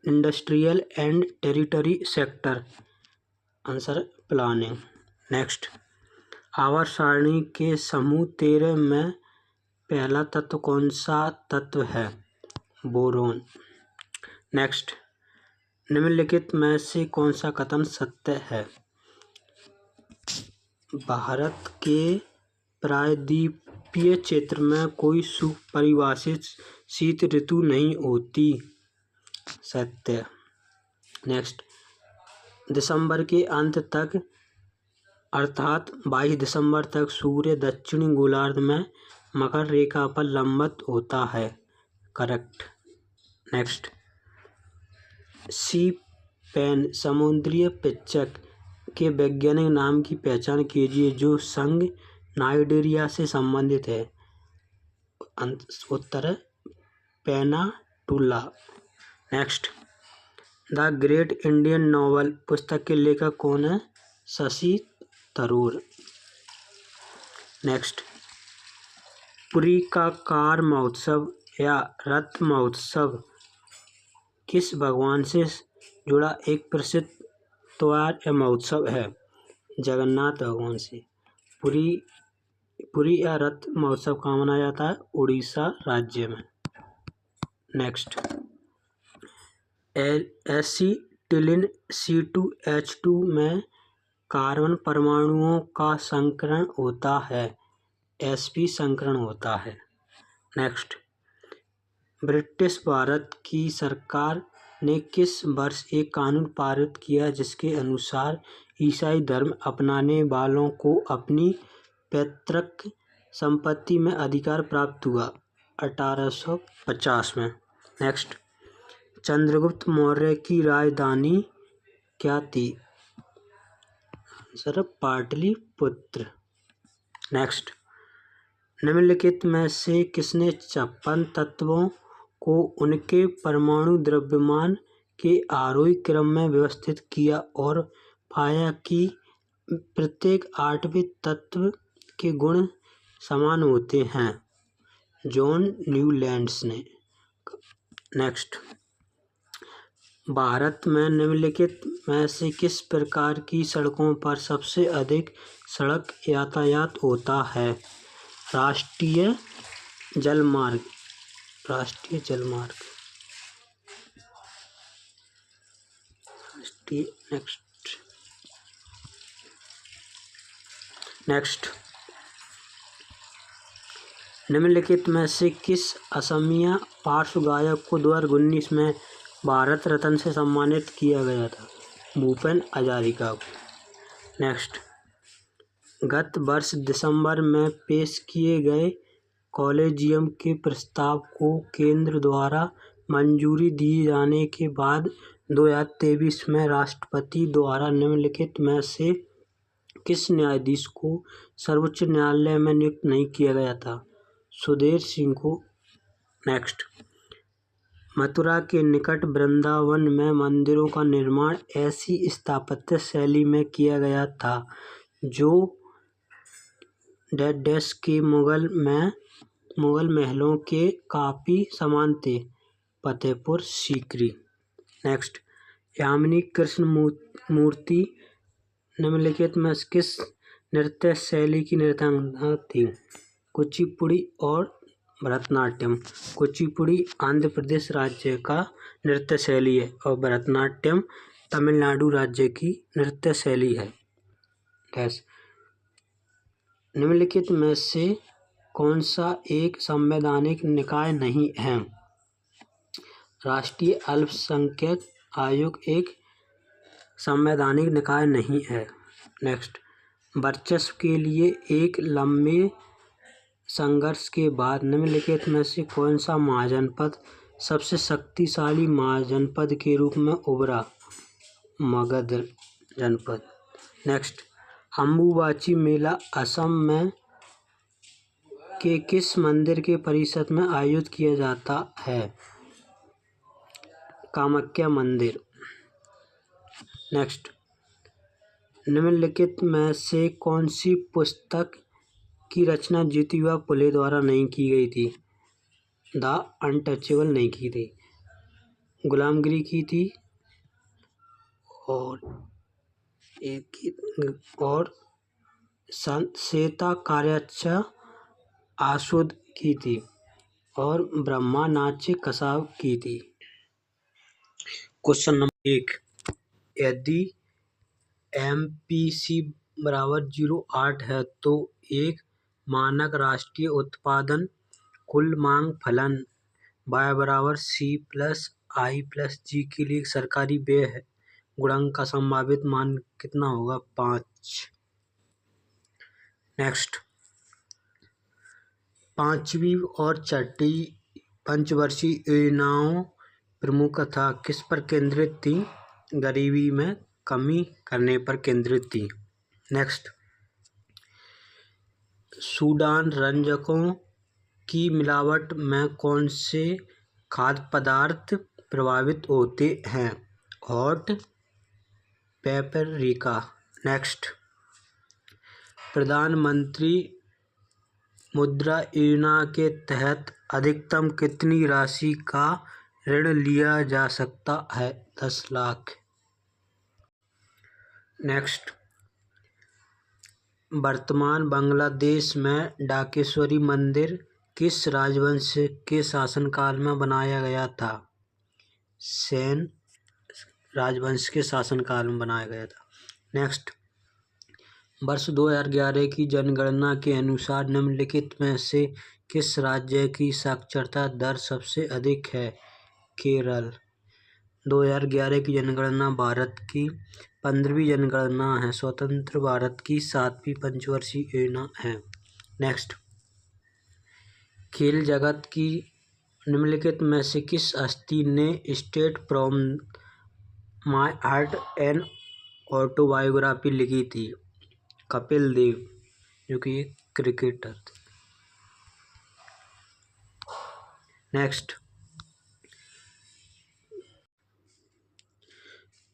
industrial and territory sector? Answer, planning. Next, आवर्त सारणी के समूह 13 में पहला तत्व कौन सा तत्व है? बोरोन। नेक्स्ट, निम्नलिखित में से कौन सा कथन सत्य है? भारत के प्रायद्वीपीय क्षेत्र में कोई सुपरिभाषित शीत ऋतु नहीं होती। सत्य। नेक्स्ट, दिसंबर के अंत तक अर्थात 22 दिसंबर तक सूर्य दक्षिणी गोलार्ध में मकर रेखा पर लंबवत होता है। करेक्ट। नेक्स्ट, सी पेन समुद्री पिच्चक के वैज्ञानिक नाम की पहचान कीजिए जो संघ नाइजीरिया से संबंधित है। उत्तर है Pennatula. Next, the great Indian novel पुस्तक के लेखक कौन है? शशि थरूर। नेक्स्ट, पुरी का कार महोत्सव या रथ महोत्सव किस भगवान से जुड़ा एक प्रसिद्ध त्योहार या महोत्सव है? जगन्नाथ भगवान से। पुरी या रथ महोत्सव कहाँ मनाया जाता है? उड़ीसा राज्य में। नेक्स्ट, एसिटिलीन C2H2 में कार्बन परमाणुओं का संकरण होता है। sp संकरण होता है। नेक्स्ट, ब्रिटिश भारत की सरकार ने किस वर्ष एक कानून पारित किया जिसके अनुसार ईसाई धर्म अपनाने वालों को अपनी पैतृक संपत्ति में अधिकार प्राप्त हुआ? 1850 में। नेक्स्ट, चंद्रगुप्त मौर्य की राजधानी क्या थी? आंसर, पाटलिपुत्र। नेक्स्ट, निम्नलिखित में से किसने 56 तत्वों को उनके परमाणु द्रव्यमान के आरोही क्रम में व्यवस्थित किया और पाया कि प्रत्येक 8वें तत्व के गुण समान होते हैं? जॉन न्यूलैंड्स ने। नेक्स्ट, भारत में निम्नलिखित में से किस प्रकार की सड़कों पर सबसे अधिक सड़क यातायात होता है? राष्ट्रीय जलमार्ग। नेक्स्ट, निम्नलिखित में से किस असमिया पार्श्व गायक को 2019 में भारत रत्न से सम्मानित किया गया था? भूपेन हजारिका को। नेक्स्ट, गत वर्ष दिसंबर में पेश किए गए कॉलेजियम के प्रस्ताव को केंद्र द्वारा मंजूरी दिए जाने के बाद 2023 में राष्ट्रपति द्वारा निम्नलिखित में से किस न्यायाधीश को सर्वोच्च न्यायालय में नियुक्त नहीं किया गया था? सुधीर सिंह को। नेक्स्ट, मथुरा के निकट वृंदावन में मंदिरों का निर्माण ऐसी स्थापत्य शैली में किया गया था जो डेस के मुगल महलों के काफी समान थे। फतेहपुर सीकरी। नेक्स्ट, यामिनी कृष्ण मूर्ति निम्नलिखित में किस नृत्य शैली की नर्तकियां थी? कुचिपुड़ी और भरतनाट्यम। कुचिपुड़ी आंध्र प्रदेश राज्य का नृत्य शैली है और भरतनाट्यम तमिलनाडु राज्य की नृत्य शैली है। डैश निम्नलिखित में से कौन सा एक संवैधानिक निकाय नहीं है? राष्ट्रीय अल्पसंख्यक आयोग एक संवैधानिक निकाय नहीं है। नेक्स्ट, वर्चस्व के लिए एक लंबे संघर्ष के बाद निम्नलिखित में से कौन सा महाजनपद सबसे शक्तिशाली महाजनपद के रूप में उभरा? मगध जनपद। नेक्स्ट, अम्बुबाची मेला असम में के किस मंदिर के परिसर में आयोजित किया जाता है? कामाख्या मंदिर। नेक्स्ट, निम्नलिखित में से कौन सी पुस्तक की रचना ज्योतिबा फुले द्वारा नहीं की गई थी? द अनटचेबल नहीं की थी, गुलामगिरी की थी और श्वेता कार्याचा आसुद की थी और ब्रह्मा नाच्य कसाब की थी। क्वेश्चन नंबर 1, यदि MPC बराबर 0.8 है तो एक मानक राष्ट्रीय उत्पादन कुल मांग फलन Y बराबर C plus I plus G के लिए सरकारी व्यय गुणांक का संभावित मान कितना होगा? 5। नेक्स्ट, 5वीं और 6ठी पंचवर्षीय योजनाओं प्रमुखतः किस पर केंद्रित थी? गरीबी में कमी करने पर केंद्रित थी। नेक्स्ट, सूडान रंजकों की मिलावट में कौन से खाद्य पदार्थ प्रभावित होते हैं? Hot paprika. नेक्स्ट, प्रधानमंत्री मुद्रा योजना के तहत अधिकतम कितनी राशि का ऋण लिया जा सकता है? 10 लाख। नेक्स्ट, वर्तमान बांग्लादेश में डाकेश्वरी मंदिर किस राजवंश के शासनकाल में बनाया गया था? सेन राजवंश के शासनकाल में बनाया गया था। नेक्स्ट, वर्ष 2011 की जनगणना के अनुसार निम्नलिखित में से किस राज्य की साक्षरता दर सबसे अधिक है? केरल। 2011 की जनगणना भारत की 15वीं जनगणना है, स्वतंत्र भारत की 7वीं पंचवर्षीय योजना है। नेक्स्ट, खेल जगत की निम्नलिखित में से किस हस्ती ने straight from my heart an autobiography लिखी थी? कपिल देव, जो कि एक क्रिकेटर थे। नेक्स्ट,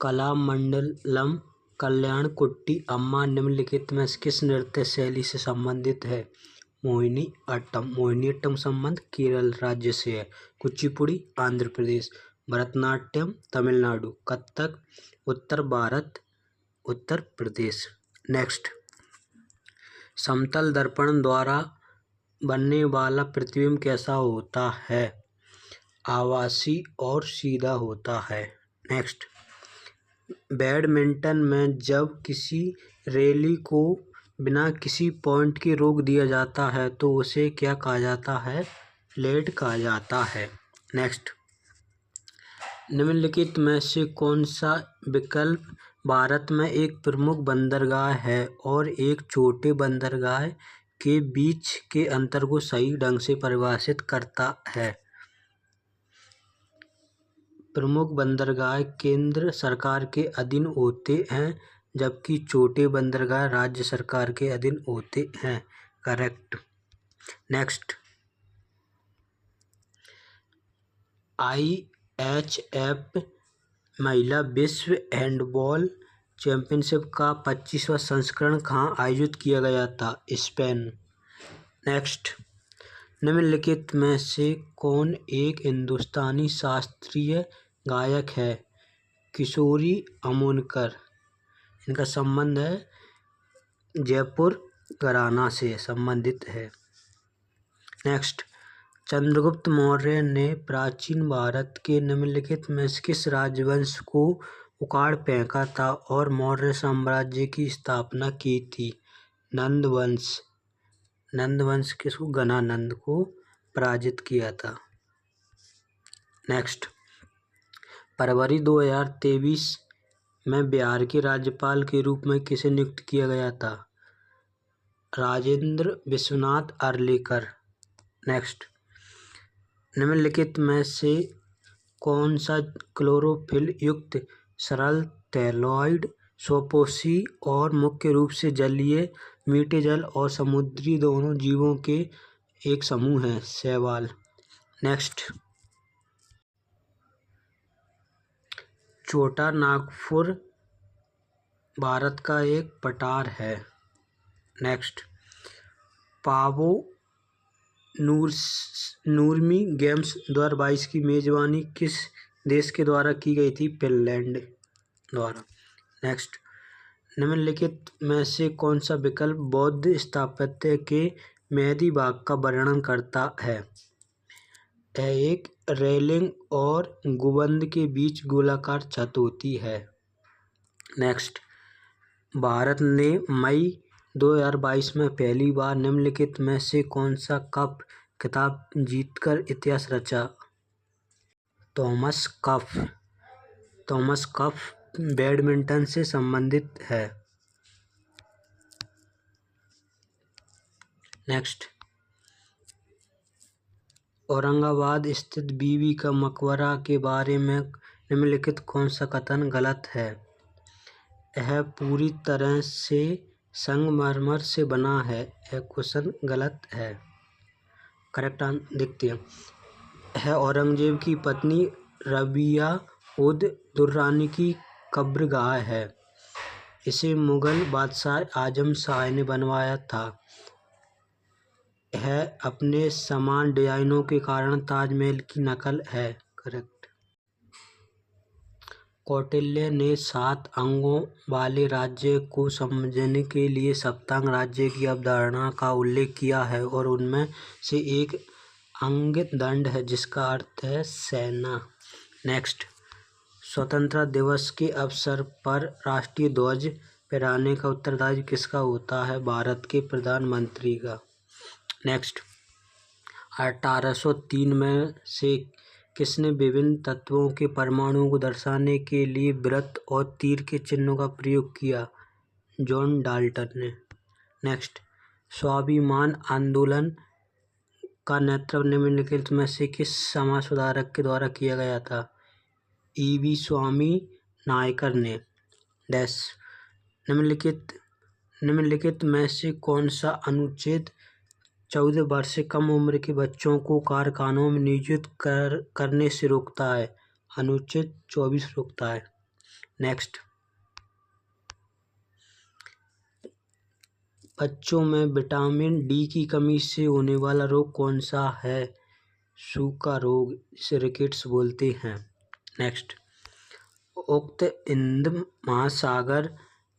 कलामंडलम कल्याण कुट्टी अम्मा निम्नलिखित में किस नृत्य शैली से संबंधित है? मोहिनीअट्टम। मोहिनीअट्टम संबंध केरल राज्य से है। कुचिपुड़ी आंध्र प्रदेश। भरतनाट्यम तमिलनाडु। कथक उत्तर भारत उत्तर प्रदेश। नेक्स्ट, समतल दर्पण द्वारा बनने वाला प्रतिबिंब कैसा होता है? आभासी और सीधा होता है। नेक्स्ट, बैडमिंटन में जब किसी रैली को बिना किसी पॉइंट के रोक दिया जाता है तो उसे क्या कहा जाता है? फ्लैट कहा जाता है। नेक्स्ट, निम्नलिखित में से कौन सा विकल्प भारत में एक प्रमुख बंदरगाह है और एक छोटे बंदरगाह के बीच के अंतर को सही ढंग से परिभाषित करता है? प्रमुख बंदरगाह केंद्र सरकार के अधीन होते हैं जबकि छोटे बंदरगाह राज्य सरकार के अधीन होते हैं। करेक्ट। नेक्स्ट, IHF महिला विश्व हैंडबॉल चैंपियनशिप का 25वां संस्करण कहाँ आयोजित किया गया था? स्पेन। नेक्स्ट, निम्नलिखित में से कौन एक हिंदुस्तानी शास्त्रीय गायक है? किशोरी अमोनकर। इनका संबंध है जयपुर घराना से संबंधित है। नेक्स्ट, चंद्रगुप्त मौर्य ने प्राचीन भारत के निम्नलिखित में किस राजवंश को उखाड़ फेंका था और मौर्य साम्राज्य की स्थापना की थी? नंदवंश। नंदवंश किसको? घनानंद को पराजित किया था। नेक्स्ट, फरवरी 2023 में बिहार के राज्यपाल के रूप में किसे नियुक्त किया गया था? राजेंद्र विश्वनाथ आर्लेकर। नेक्स्ट, निम्नलिखित में से कौन सा क्लोरोफिल युक्त सरल थैलोइड स्वपोषी और मुख्य रूप से जलीय, मीठे जल और समुद्री दोनों जीवों के एक समूह है? शैवाल। नेक्स्ट, छोटा नागपुर भारत का एक पठार है। नेक्स्ट, पावो नूर्मी गेम्स 2022 की मेजबानी किस देश के द्वारा की गई थी? फिनलैंड द्वारा। नेक्स्ट, निम्नलिखित में से कौन सा विकल्प बौद्ध स्थापत्य के मेहदी भाग का वर्णन करता है? एक रेलिंग और गुंबद के बीच गोलाकार छत होती है। नेक्स्ट, भारत ने मई 2022 में पहली बार निम्नलिखित में से कौन सा कप खिताब जीतकर इतिहास रचा? Thomas cup. Thomas cup badminton से संबंधित है। नेक्स्ट, औरंगाबाद स्थित बीबी का मकबरा के बारे में निम्नलिखित कौन सा कथन गलत है? यह पूरी तरह से संगमरमर से बना है। यह क्वेश्चन गलत है। करेक्ट आंसर देखते हैं। यह औरंगजेब की पत्नी रबिया उद दुर्रानी की कब्रगाह है। इसे मुगल बादशाह आजम शाह ने बनवाया था। यह अपने समान डिजाइनों के कारण ताजमहल की नकल है। करेक्ट। कौटिल्य ने 7 अंगों वाले राज्य को समझने के लिए सप्तांग राज्य की अवधारणा का उल्लेख किया है और उनमें से एक अंगदंड है जिसका अर्थ है सेना। नेक्स्ट, स्वतंत्रता दिवस के अवसर पर राष्ट्रीय ध्वज फहराने का उत्तरदायित्व किसका होता है? भारत के प्रधानमंत्री का। नेक्स्ट, 1803 में से किसने विभिन्न तत्वों के परमाणुओं को दर्शाने के लिए वृत्त और तीर के चिन्हों का प्रयोग किया? जॉन डाल्टन ने। नेक्स्ट, स्वाभिमान आंदोलन का नेतृत्व निम्नलिखित में से किस समाज सुधारक के द्वारा किया गया था? ईवी स्वामी नायकर ने। निम्नलिखित में से कौन सा अनुच्छेद 14 वर्ष से कम उम्र के बच्चों को कारखानों में नियोजित करने से रोकता है? अनुच्छेद 24 रोकता है। नेक्स्ट, बच्चों में विटामिन डी की कमी से होने वाला रोग कौन सा है? सूखा रोग, जिसे रिकेट्स बोलते हैं। नेक्स्ट, उक्त हिंद महासागर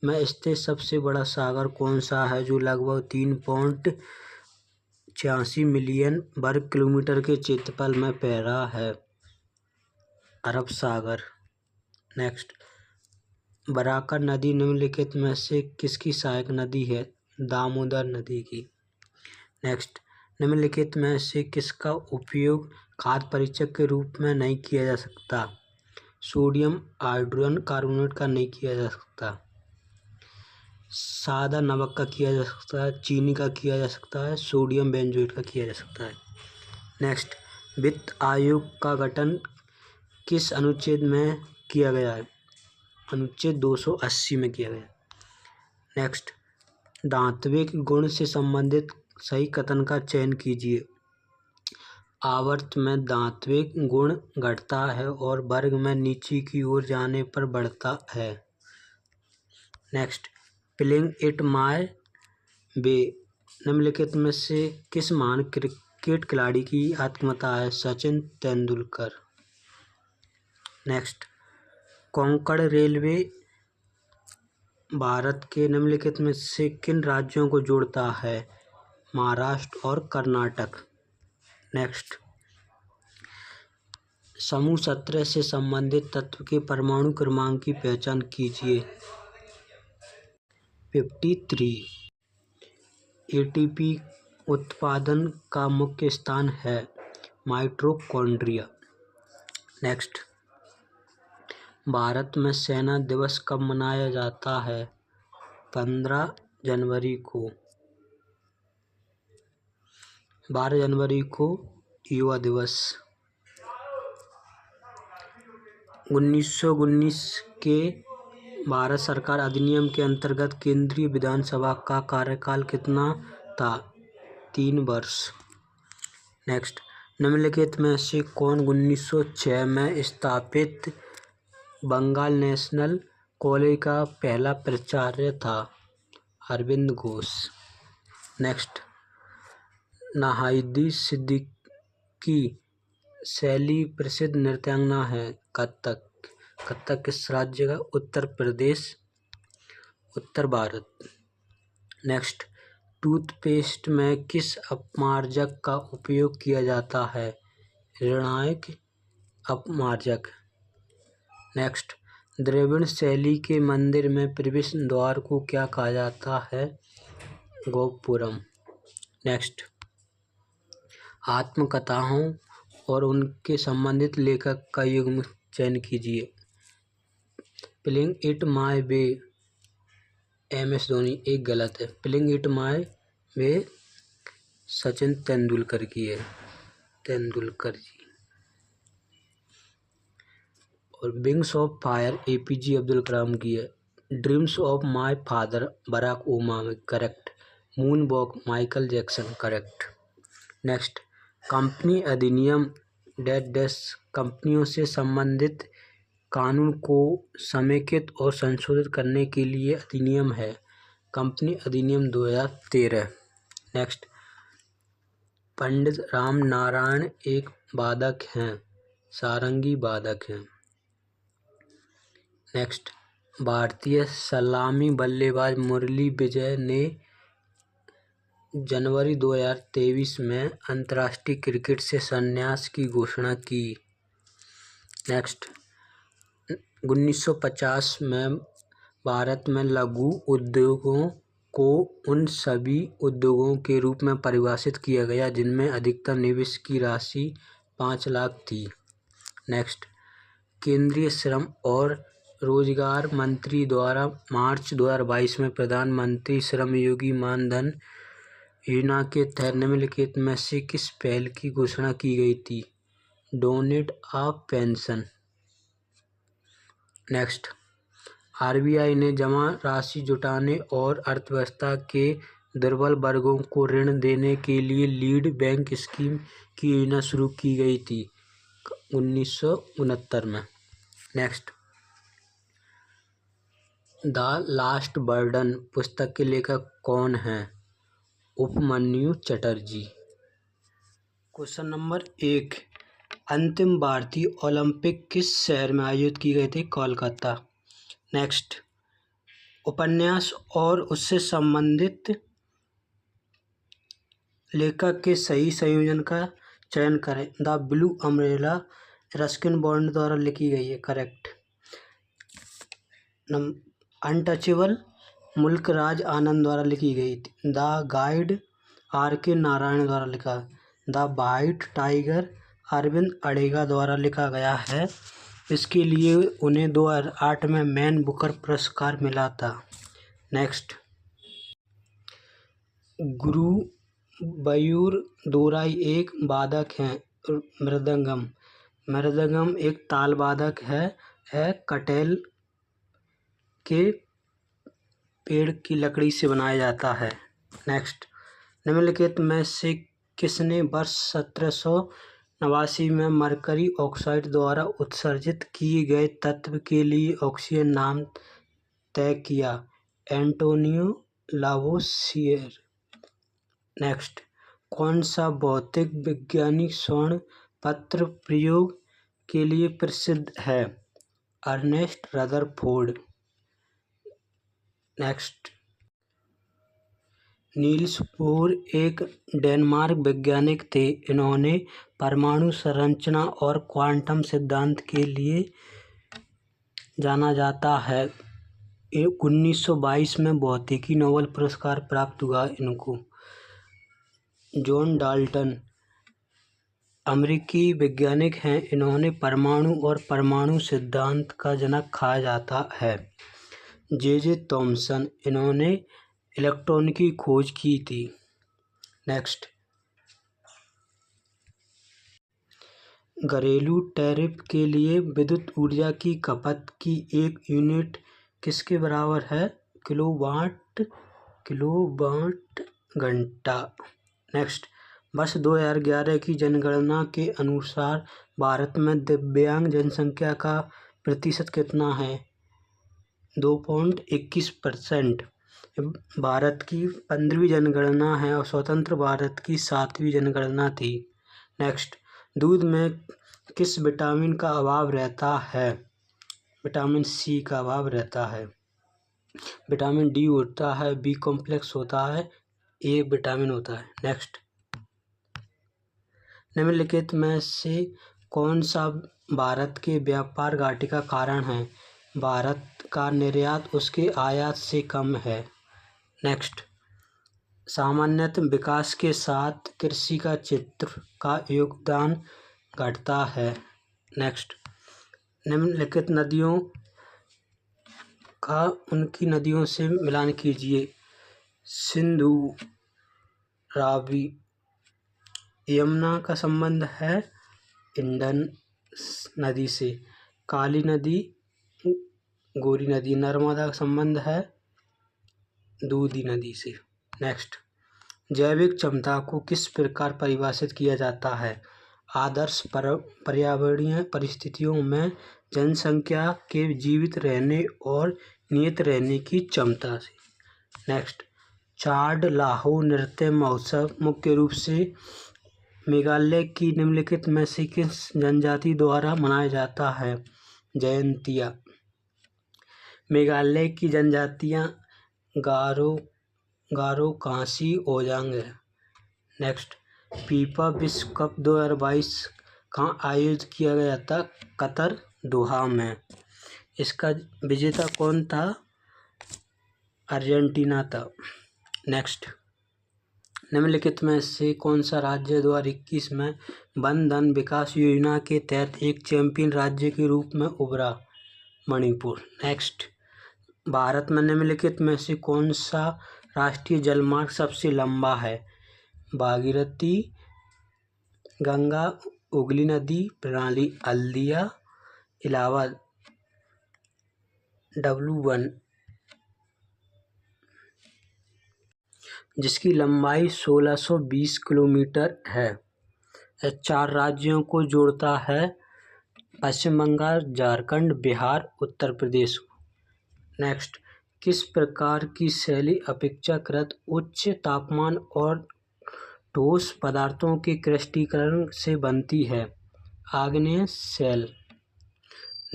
में स्थित सबसे बड़ा सागर कौन सा है जो लगभग 3.86 मिलियन वर्ग किलोमीटर के क्षेत्रफल में फैला है? अरब सागर। नेक्स्ट, बराकर नदी निम्नलिखित में से किसकी सहायक नदी है? दामोदर नदी की। नेक्स्ट, निम्नलिखित में से किसका उपयोग खाद्य परीक्षक के रूप में नहीं किया जा सकता? सोडियम हाइड्रोजन कार्बोनेट का नहीं किया जा सकता। सादा नमक का किया जा सकता है, चीनी का किया जा सकता है, सोडियम बेंजोएट का किया जा सकता है। नेक्स्ट, वित्त आयोग का गठन किस अनुच्छेद में किया गया है? अनुच्छेद 280 में किया गया। नेक्स्ट, धात्विक गुण से संबंधित सही कथन का चयन कीजिए। आवर्त में धात्विक गुण घटता है और वर्ग में नीचे की ओर जाने पर बढ़ता है। नेक्स्ट, प्लेइंग इट माय वे निम्नलिखित में से किस महान क्रिकेट खिलाड़ी की आत्मकथा है? सचिन तेंदुलकर। नेक्स्ट, कोंकण रेलवे भारत के निम्नलिखित में से किन राज्यों को जोड़ता है? महाराष्ट्र और कर्नाटक। नेक्स्ट, समूह 17 से संबंधित तत्व के परमाणु क्रमांक की पहचान कीजिए। 53 एटीपी उत्पादन का मुख्य स्थान है माइटोकॉन्ड्रिया। नेक्स्ट, भारत में सेना दिवस कब मनाया जाता है? 15 जनवरी को। 12 जनवरी को युवा दिवस। 1919 के भारत सरकार अधिनियम के अंतर्गत केंद्रीय विधानसभा का कार्यकाल कितना था? 3 वर्ष। नेक्स्ट, निम्नलिखित में से कौन 1906 में स्थापित बंगाल नेशनल कॉलेज का पहला प्राचार्य था? अरविंद घोष। नेक्स्ट, नाहिदा सिद्दीकी शैली प्रसिद्ध नृत्यांगना है कथक। कथक किस राज्य का? उत्तर प्रदेश, उत्तर भारत। नेक्स्ट, टूथपेस्ट में किस अपमार्जक का उपयोग किया जाता है? निर्णायक अपमार्जक। नेक्स्ट, द्रविड़ शैली के मंदिर में प्रवेश द्वार को क्या कहा जाता है? गोपुरम। नेक्स्ट, आत्मकथाओं और उनके संबंधित लेखक का युग्म चयन कीजिए। Playing it my way, MS Dhoni. एक गलत है। Playing it my way Sachin Tendulkar की है, तेंदुलकर जी। और wings of fire APJ Abdul Kalam की है। Dreams of my father Barack Obama, correct. Moon walk Michael Jackson, correct. Next, company अधिनियम डैश कंपनियों से संबंधित कानून को समेकित और संशोधित करने के लिए अधिनियम है। कंपनी अधिनियम 2013। नेक्स्ट, पंडित राम नारायण एक वादक हैं, सारंगी वादक हैं। नेक्स्ट, भारतीय सलामी बल्लेबाज मुरली विजय ने जनवरी 2023 में अंतर्राष्ट्रीय क्रिकेट से संन्यास की घोषणा की। नेक्स्ट, 1950 में भारत में लघु उद्योगों को उन सभी उद्योगों के रूप में परिभाषित किया गया जिनमें अधिकतम निवेश की राशि 5 लाख थी। नेक्स्ट, केंद्रीय श्रम और रोजगार मंत्री द्वारा मार्च 2022 में प्रधानमंत्री श्रमयोगी मानधन योजना के तहत निम्नलिखित में से किस पहल की घोषणा की गई थी? Donate a pension. Next, RBI ने जमा राशि जुटाने और अर्थव्यवस्था के दुर्बल वर्गों को ऋण देने के लिए लीड बैंक स्कीम की योजना शुरू की गई थी 1969 में। नेक्स्ट, द लास्ट बर्डन पुस्तक के लेखक कौन हैं? उपमन्यु चटर्जी। क्वेश्चन नंबर 1, अंतिम भारतीय ओलंपिक किस शहर में आयोजित की गई थी? कोलकाता। नेक्स्ट, उपन्यास और उससे संबंधित लेखक के सही संयोजन का चयन करें। The blue umbrella Ruskin bond द्वारा लिखी गई है, करेक्ट। अनटचेबल मुल्कराज आनंद द्वारा लिखी गई थी। द गाइड RK नारायण द्वारा लिखा। द वाइट टाइगर अरविंद अडेगा द्वारा लिखा गया है। इसके लिए उन्हें 2008 में मैन बुकर पुरस्कार मिला था। नेक्स्ट, गुरुवायूरदोराई एक वादक हैं, मृदंगम। मृदंगम एक ताल वादक है कटहल के पेड़ की लकड़ी से बनाया जाता है। नेक्स्ट, निम्नलिखित में से किसने वर्ष 1789 में मरकरी ऑक्साइड द्वारा उत्सर्जित किए गए तत्व के लिए ऑक्सीजन नाम तय किया? एंटोनियो लावोसियर। नेक्स्ट, कौन सा भौतिक वैज्ञानिक स्वर्ण पत्र प्रयोग के लिए प्रसिद्ध है? Ernest Rutherford. Next, Niels Bohr एक डेनमार्क वैज्ञानिक थे। इन्होंने परमाणु संरचना और क्वांटम सिद्धांत के लिए जाना जाता है। 1922 में भौतिकी नोबेल पुरस्कार प्राप्त हुआ इनको। जॉन डाल्टन अमेरिकी वैज्ञानिक हैं। इन्होंने परमाणु और परमाणु सिद्धांत का जनक कहा जाता है। जे थॉमसन इन्होंने इलेक्ट्रॉन की खोज की थी। नेक्स्ट, घरेलू टैरिफ के लिए विद्युत ऊर्जा की खपत की एक यूनिट किसके बराबर है? किलोवाट घंटा। नेक्स्ट, वर्ष 2011 की जनगणना के अनुसार भारत में दिव्यांग जनसंख्या का प्रतिशत कितना है? 2.21%। भारत की 15वीं जनगणना है और स्वतंत्र भारत की 7वीं जनगणना थी। नेक्स्ट, दूध में किस विटामिन का अभाव रहता है? विटामिन सी का अभाव रहता है। विटामिन डी होता है, बी कॉम्प्लेक्स होता है, ए विटामिन होता है। नेक्स्ट, निम्नलिखित में से कौन सा भारत के व्यापार घाटे का कारण है? भारत का निर्यात उसके आयात से कम है। नेक्स्ट, सामान्यतः विकास के साथ कृषि का क्षेत्र का योगदान घटता है। नेक्स्ट, निम्नलिखित नदियों का उनकी नदियों से मिलान कीजिए। सिंधु, रावी, यमुना का संबंध है इंडस नदी से। काली नदी, गोरी नदी। नर्मदा का संबंध है दूधी नदी से। नेक्स्ट, जैविक क्षमता को किस प्रकार परिभाषित किया जाता है? आदर्श पर्यावरणीय परिस्थितियों में जनसंख्या के जीवित रहने और नियत रहने की क्षमता से। नेक्स्ट, चाड लाहो नृत्य महोत्सव मुख्य रूप से मेघालय की निम्नलिखित में से किस जनजाति द्वारा मनाया जाता है? जयंतिया। मेघालय की जनजातियां गारो, खासी, ओजांग है। नेक्स्ट, फीफा विश्व कप 2022 कहाँ आयोजित किया गया था? कतर, दोहा में। इसका विजेता कौन था? अर्जेंटीना था। नेक्स्ट, निम्नलिखित में से कौन सा राज्य 2021 में वन धन विकास योजना के तहत एक चैंपियन राज्य के रूप में उभरा? मणिपुर। नेक्स्ट, भारत में निम्नलिखित में से कौन सा राष्ट्रीय जलमार्ग सबसे लंबा है? भागीरथी, गंगा, हुगली नदी प्रणाली, हल्दिया, इलाहाबाद। W1 जिसकी लंबाई 1620 किलोमीटर है। यह 4 राज्यों को जोड़ता है, पश्चिम बंगाल, झारखंड, बिहार, उत्तर प्रदेश। नेक्स्ट, किस प्रकार की शैली अपेक्षाकृत उच्च तापमान और ठोस पदार्थों के क्रिस्टलीकरण से बनती है? आग्नेय शैल।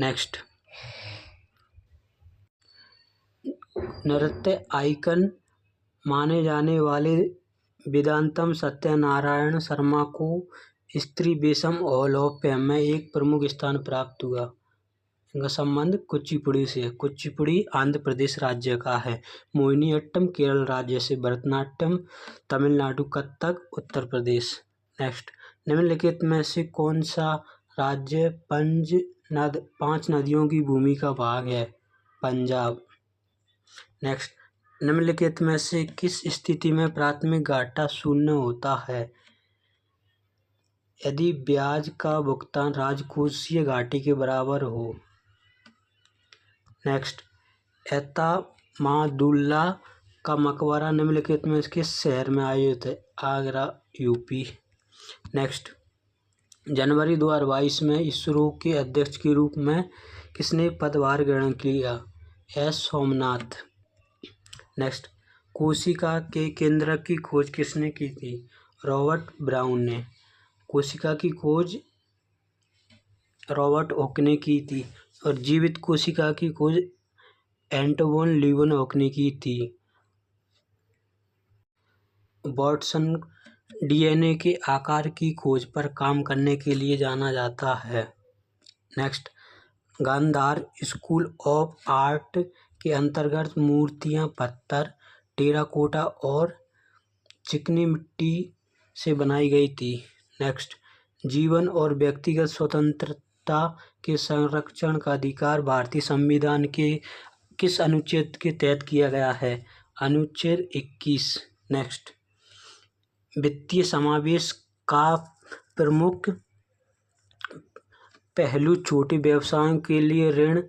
नेक्स्ट, नृत्य आइकन माने जाने वाले वेदांतम सत्यनारायण शर्मा को स्त्री वेशम हॉल ऑफ फेम में एक प्रमुख स्थान प्राप्त हुआ। इनका संबंध कुचिपुड़ी से है। कुचिपुड़ी आंध्र प्रदेश राज्य का है। मोहिनीअट्टम केरल राज्य से। भरतनाट्यम तमिलनाडु। कथक उत्तर प्रदेश। नेक्स्ट, निम्नलिखित में से कौन सा राज्य 5 नदियों की भूमि का भाग है? पंजाब। नेक्स्ट, निम्नलिखित में से किस स्थिति में प्राथमिक घाटा शून्य होता है? यदि ब्याज का भुगतान राजकोषीय घाटे के बराबर हो। नेक्स्ट, एतमादुल्ला का मकबरा निम्नलिखित में किस शहर में आयोजित है? आगरा, यूपी। नेक्स्ट, जनवरी 2022 में इसरो के अध्यक्ष के रूप में किसने पदभार ग्रहण किया? एस सोमनाथ। नेक्स्ट, कोशिका के केंद्रक की खोज किसने की थी? रॉबर्ट ब्राउन ने। कोशिका की खोज रॉबर्ट हुक ने की थी और जीवित कोशिका की खोज एंटोन लीeuwenhoek ने की थी। वाटसन डीएनए के आकार की खोज पर काम करने के लिए जाना जाता है। Next, Gandhara school of art के अंतर्गत मूर्तियां पत्थर, टेराकोटा और चिकनी मिट्टी से बनाई गई थी। नेक्स्ट, जीवन और व्यक्तिगत स्वतंत्रता के संरक्षण का अधिकार भारतीय संविधान के किस अनुच्छेद के तहत किया गया है? अनुच्छेद 21। नेक्स्ट, वित्तीय समावेश का प्रमुख पहलू छोटे व्यवसायों के लिए ऋण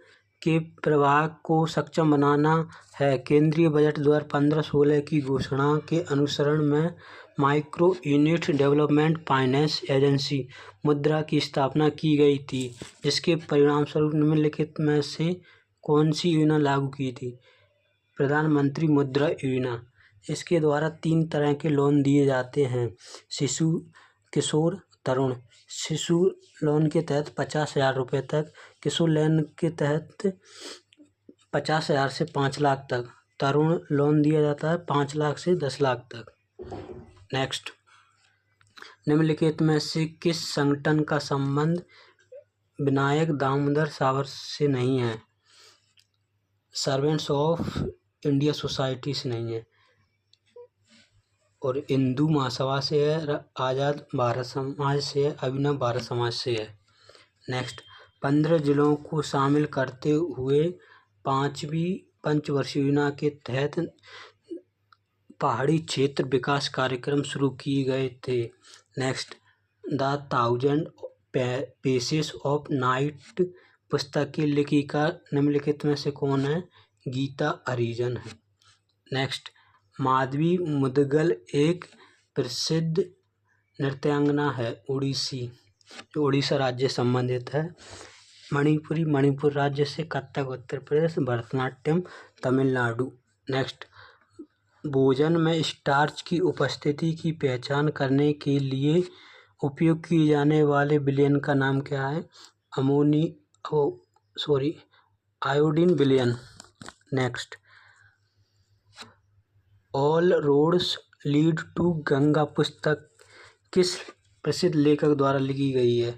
के प्रवाह को सक्षम बनाना है। केंद्रीय बजट 2015-16 की घोषणा के अनुसरण में micro unit development finance agency मुद्रा की स्थापना की गई थी, जिसके परिणामस्वरूप निम्नलिखित में से कौन सी योजना लागू की थी? प्रधानमंत्री मुद्रा योजना। इसके द्वारा 3 तरह के लोन दिए जाते हैं: शिशु, किशोर, तरुण। शिशु लोन के तहत 50,000 रुपये तक, किशोर लोन के तहत 50,000 से 5 लाख तक, तरुण लोन दिया जाता है 5 लाख से 10 लाख तक। नेक्स्ट, निम्नलिखित में से किस संगठन का संबंध विनायक दामोदर सावरकर से नहीं है? सर्वेंट्स ऑफ इंडिया सोसाइटी से नहीं है, और हिंदू महासभा से है, आज़ाद भारत समाज से है, अभिनव भारत समाज से है। नेक्स्ट, 15 जिलों को शामिल करते हुए 5वीं पंचवर्षीय योजना के तहत पहाड़ी क्षेत्र विकास कार्यक्रम शुरू किए गए थे। Next, the 1000 faces of night पुस्तक की लेखिका निम्नलिखित में से कौन है? गीता हरिजन है। नेक्स्ट, माधवी मुदगल एक प्रसिद्ध नृत्यांगना है उड़ीसी, जो उड़ीसा राज्य से संबंधित है। मणिपुरी मणिपुर राज्य से, कथक उत्तर प्रदेश, भरतनाट्यम तमिलनाडु। नेक्स्ट, भोजन में स्टार्च की उपस्थिति की पहचान करने के लिए उपयोग किए जाने वाले विलयन का नाम क्या है? आयोडीन विलयन। Next, all roads lead to Ganga पुस्तक किस प्रसिद्ध लेखक द्वारा लिखी गई है?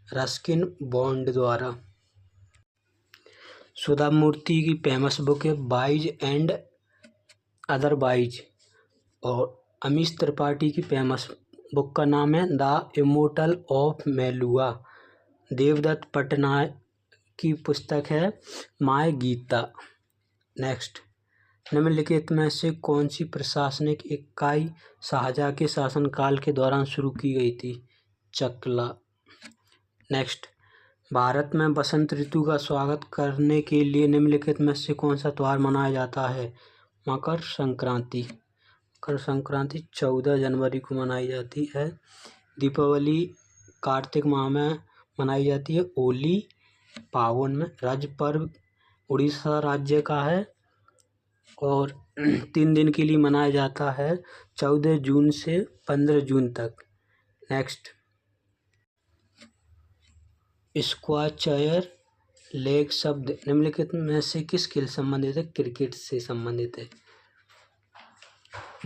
रस्किन बॉन्ड द्वारा। सुधा मूर्ति की फेमस बुक है वाइज एंड अदरवाइज, और अमीश त्रिपाठी की फेमस बुक का नाम है the immortal of Meluha. Devdutt Pattanaik की पुस्तक है माय गीता। नेक्स्ट, निम्नलिखित में से कौन सी प्रशासनिक इकाई शाहजहाँ के शासनकाल के दौरान शुरू की गई थी? चकला। नेक्स्ट, भारत में बसंत ऋतु का स्वागत करने के लिए निम्नलिखित में से कौन सा त्यौहार मनाया जाता है? मकर संक्रांति। मकर संक्रांति 14 जनवरी को मनाई जाती है। दीपावली कार्तिक माह में मनाई जाती है। होली फागुन में। राज्य पर्व उड़ीसा राज्य का है और 3 दिन के लिए मनाया जाता है, 14 जून से 15 जून तक। नेक्स्ट, स्क्वैचर लेग शब्द निम्नलिखित में से किस खेल संबंधित है? क्रिकेट से संबंधित है।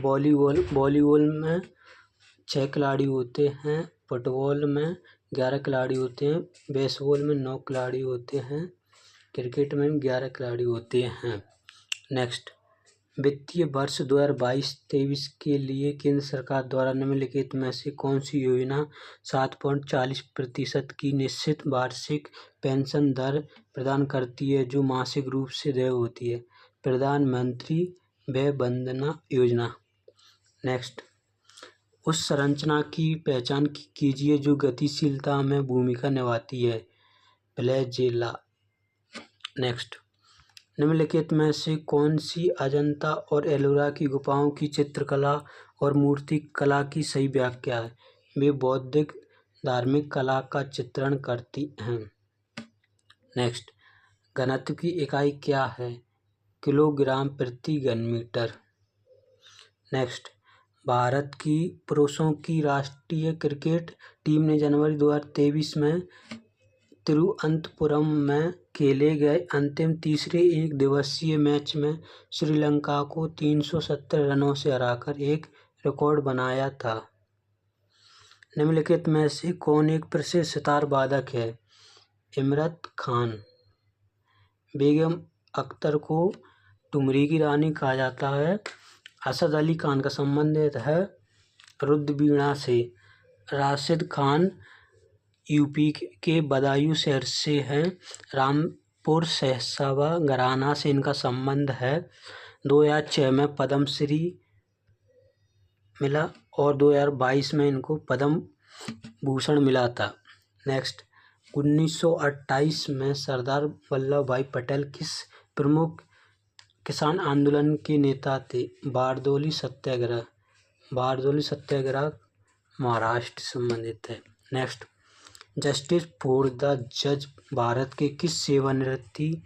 वॉलीबॉल में 6 खिलाड़ी होते हैं, फुटबॉल में 11 खिलाड़ी होते हैं, बेसबॉल में 9 खिलाड़ी होते हैं, क्रिकेट में 11 खिलाड़ी होते हैं। नेक्स्ट, वित्तीय वर्ष 2022-23 के लिए केंद्र सरकार द्वारा निम्नलिखित में से कौन सी योजना 7.40% की निश्चित वार्षिक पेंशन दर प्रदान करती है, जो मासिक रूप से देय होती है? प्रधानमंत्री वय वंदना योजना। नेक्स्ट, उस संरचना की पहचान कीजिए जो गतिशीलता में भूमिका निभाती है। फ्लैजेला। नेक्स्ट, निम्नलिखित में से कौन सी अजंता और एलोरा की गुफाओं की चित्रकला और मूर्ति कला की सही व्याख्या है? वे बौद्धिक धार्मिक कला का चित्रण करती हैं। नेक्स्ट, घनत्व की इकाई क्या है? किलोग्राम प्रति घन मीटर। नेक्स्ट, भारत की पुरुषों की राष्ट्रीय क्रिकेट टीम ने जनवरी 2023 में तिरुवनंतपुरम में खेले गए अंतिम तीसरे एक दिवसीय मैच में श्रीलंका को 370 रनों से हराकर एक रिकॉर्ड बनाया था। निम्नलिखित में से कौन एक प्रसिद्ध सितार वादक है? इमरत खान। बेगम अख्तर को ठुमरी की रानी कहा जाता है। असद अली खान का संबंधित है रुद्रवीणा से। राशिद खान यूपी के बदायूं शहर से हैं। रामपुर सहसवा घराना से इनका संबंध है। 2006 में पद्मश्री मिला और 2022 में इनको पद्म भूषण मिला था। नेक्स्ट, 1928 में सरदार वल्लभ भाई पटेल किस प्रमुख किसान आंदोलन के नेता थे? बारदोली सत्याग्रह। बारदोली सत्याग्रह महाराष्ट्र संबंधित है। नेक्स्ट, जस्टिस फॉर द जज भारत के किस सेवानिवृत्ति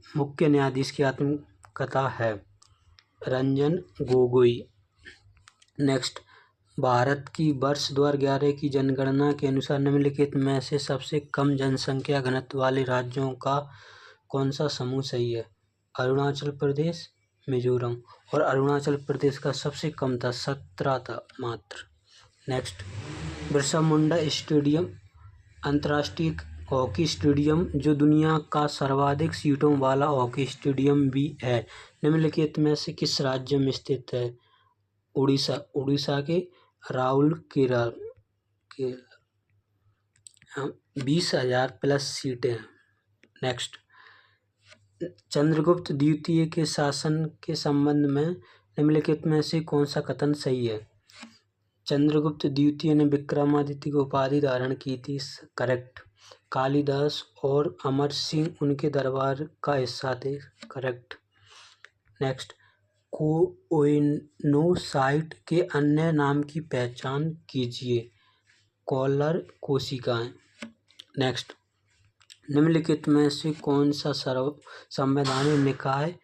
मुख्य न्यायाधीश की आत्मकथा है? रंजन गोगोई। नेक्स्ट, भारत की वर्ष 2011 की जनगणना के अनुसार निम्नलिखित में से सबसे कम जनसंख्या घनत्व वाले राज्यों का कौन सा समूह सही है? अरुणाचल प्रदेश, मिजोरम। और अरुणाचल प्रदेश का सबसे कम था, 17 था मात्र। नेक्स्ट, बिरसा मुंडा स्टेडियम अंतर्राष्ट्रीय हॉकी स्टेडियम जो दुनिया का सर्वाधिक सीटों वाला हॉकी स्टेडियम भी है। निम्नलिखित में से किस राज्य में स्थित है? उड़ीसा। उड़ीसा के राउरकेला के 20,000 प्लस सीटें हैं। नेक्स्ट, चंद्रगुप्त द्वितीय के शासन के संबंध में निम्नलिखित में से कौन सा कथन सही है? चंद्रगुप्त द्वितीय ने विक्रमादित्य की उपाधि धारण की थी, करेक्ट। कालिदास और अमर सिंह उनके दरबार का हिस्सा थे, करेक्ट। नेक्स्ट, कोइनोसाइट के अन्य नाम की पहचान कीजिए। कॉलर कोशिकाएं। नेक्स्ट, निम्नलिखित में से कौन सा संवैधानिक निकाय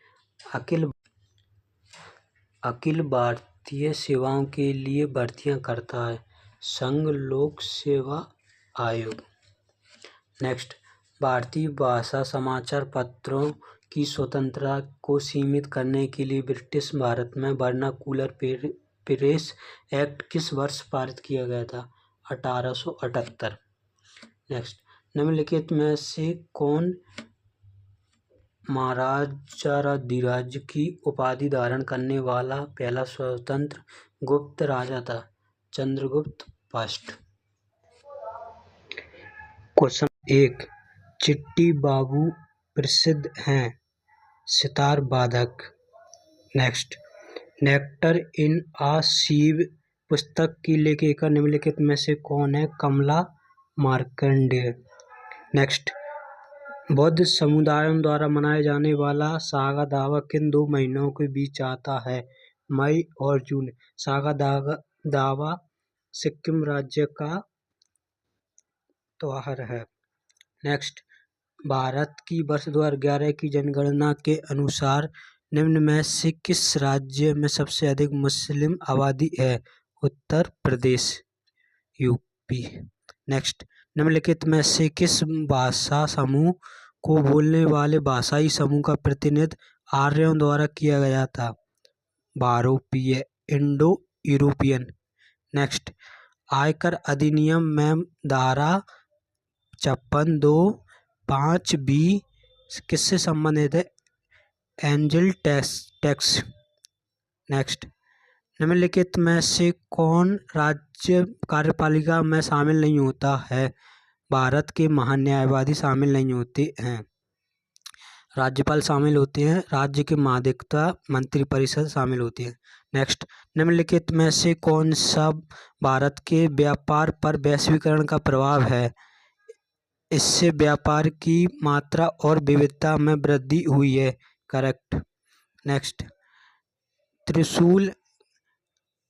अखिल भारतीय सेवाओं के लिए भर्तियां करता है? संघ लोक सेवा आयोग। नेक्स्ट, भारतीय भाषा समाचार पत्रों की स्वतंत्रता को सीमित करने के लिए ब्रिटिश भारत में वर्नाकुलर प्रेस एक्ट किस वर्ष पारित किया गया था? 1878। नेक्स्ट, निम्नलिखित में से कौन महाराजाधिराज की उपाधि धारण करने वाला पहला स्वतंत्र गुप्त राजा था? चंद्रगुप्त फर्स्ट। क्वेश्चन 1, चिट्टी बाबू प्रसिद्ध हैं सितार वादक। नेक्स्ट, नेक्टर इन आ सीव पुस्तक की लेखिका निम्नलिखित में से कौन है? कमला मार्कंडेय। नेक्स्ट, बौद्ध समुदायों द्वारा मनाया जाने वाला सागा दावा किन 2 महीनों के बीच आता है? मई और जून। सागा दावा सिक्किम राज्य का त्योहार है। नेक्स्ट, भारत की वर्ष 2011 की जनगणना के अनुसार निम्न में से किस राज्य में सबसे अधिक मुस्लिम आबादी है? उत्तर प्रदेश, यूपी। नेक्स्ट, निम्नलिखित में से किस भाषा समूह को बोलने वाले भाषाई समूह का प्रतिनिधित्व आर्यों द्वारा किया गया था? भारोपीय, इंडो यूरोपियन। नेक्स्ट, आयकर अधिनियम में धारा 56(2)(5)(b) किससे संबंधित है? Angel tax. नेक्स्ट, निम्नलिखित में से कौन राज्य कार्यपालिका में शामिल नहीं होता है? भारत के महान्यायवादी शामिल नहीं होते हैं। राज्यपाल शामिल होते हैं, राज्य के महाधिवक्ता मंत्रिपरिषद शामिल होती है। नेक्स्ट, निम्नलिखित में से कौन सा भारत के व्यापार पर वैश्वीकरण का प्रभाव है? इससे व्यापार की मात्रा और विविधता में वृद्धि हुई है, करेक्ट। नेक्स्ट, त्रिशूल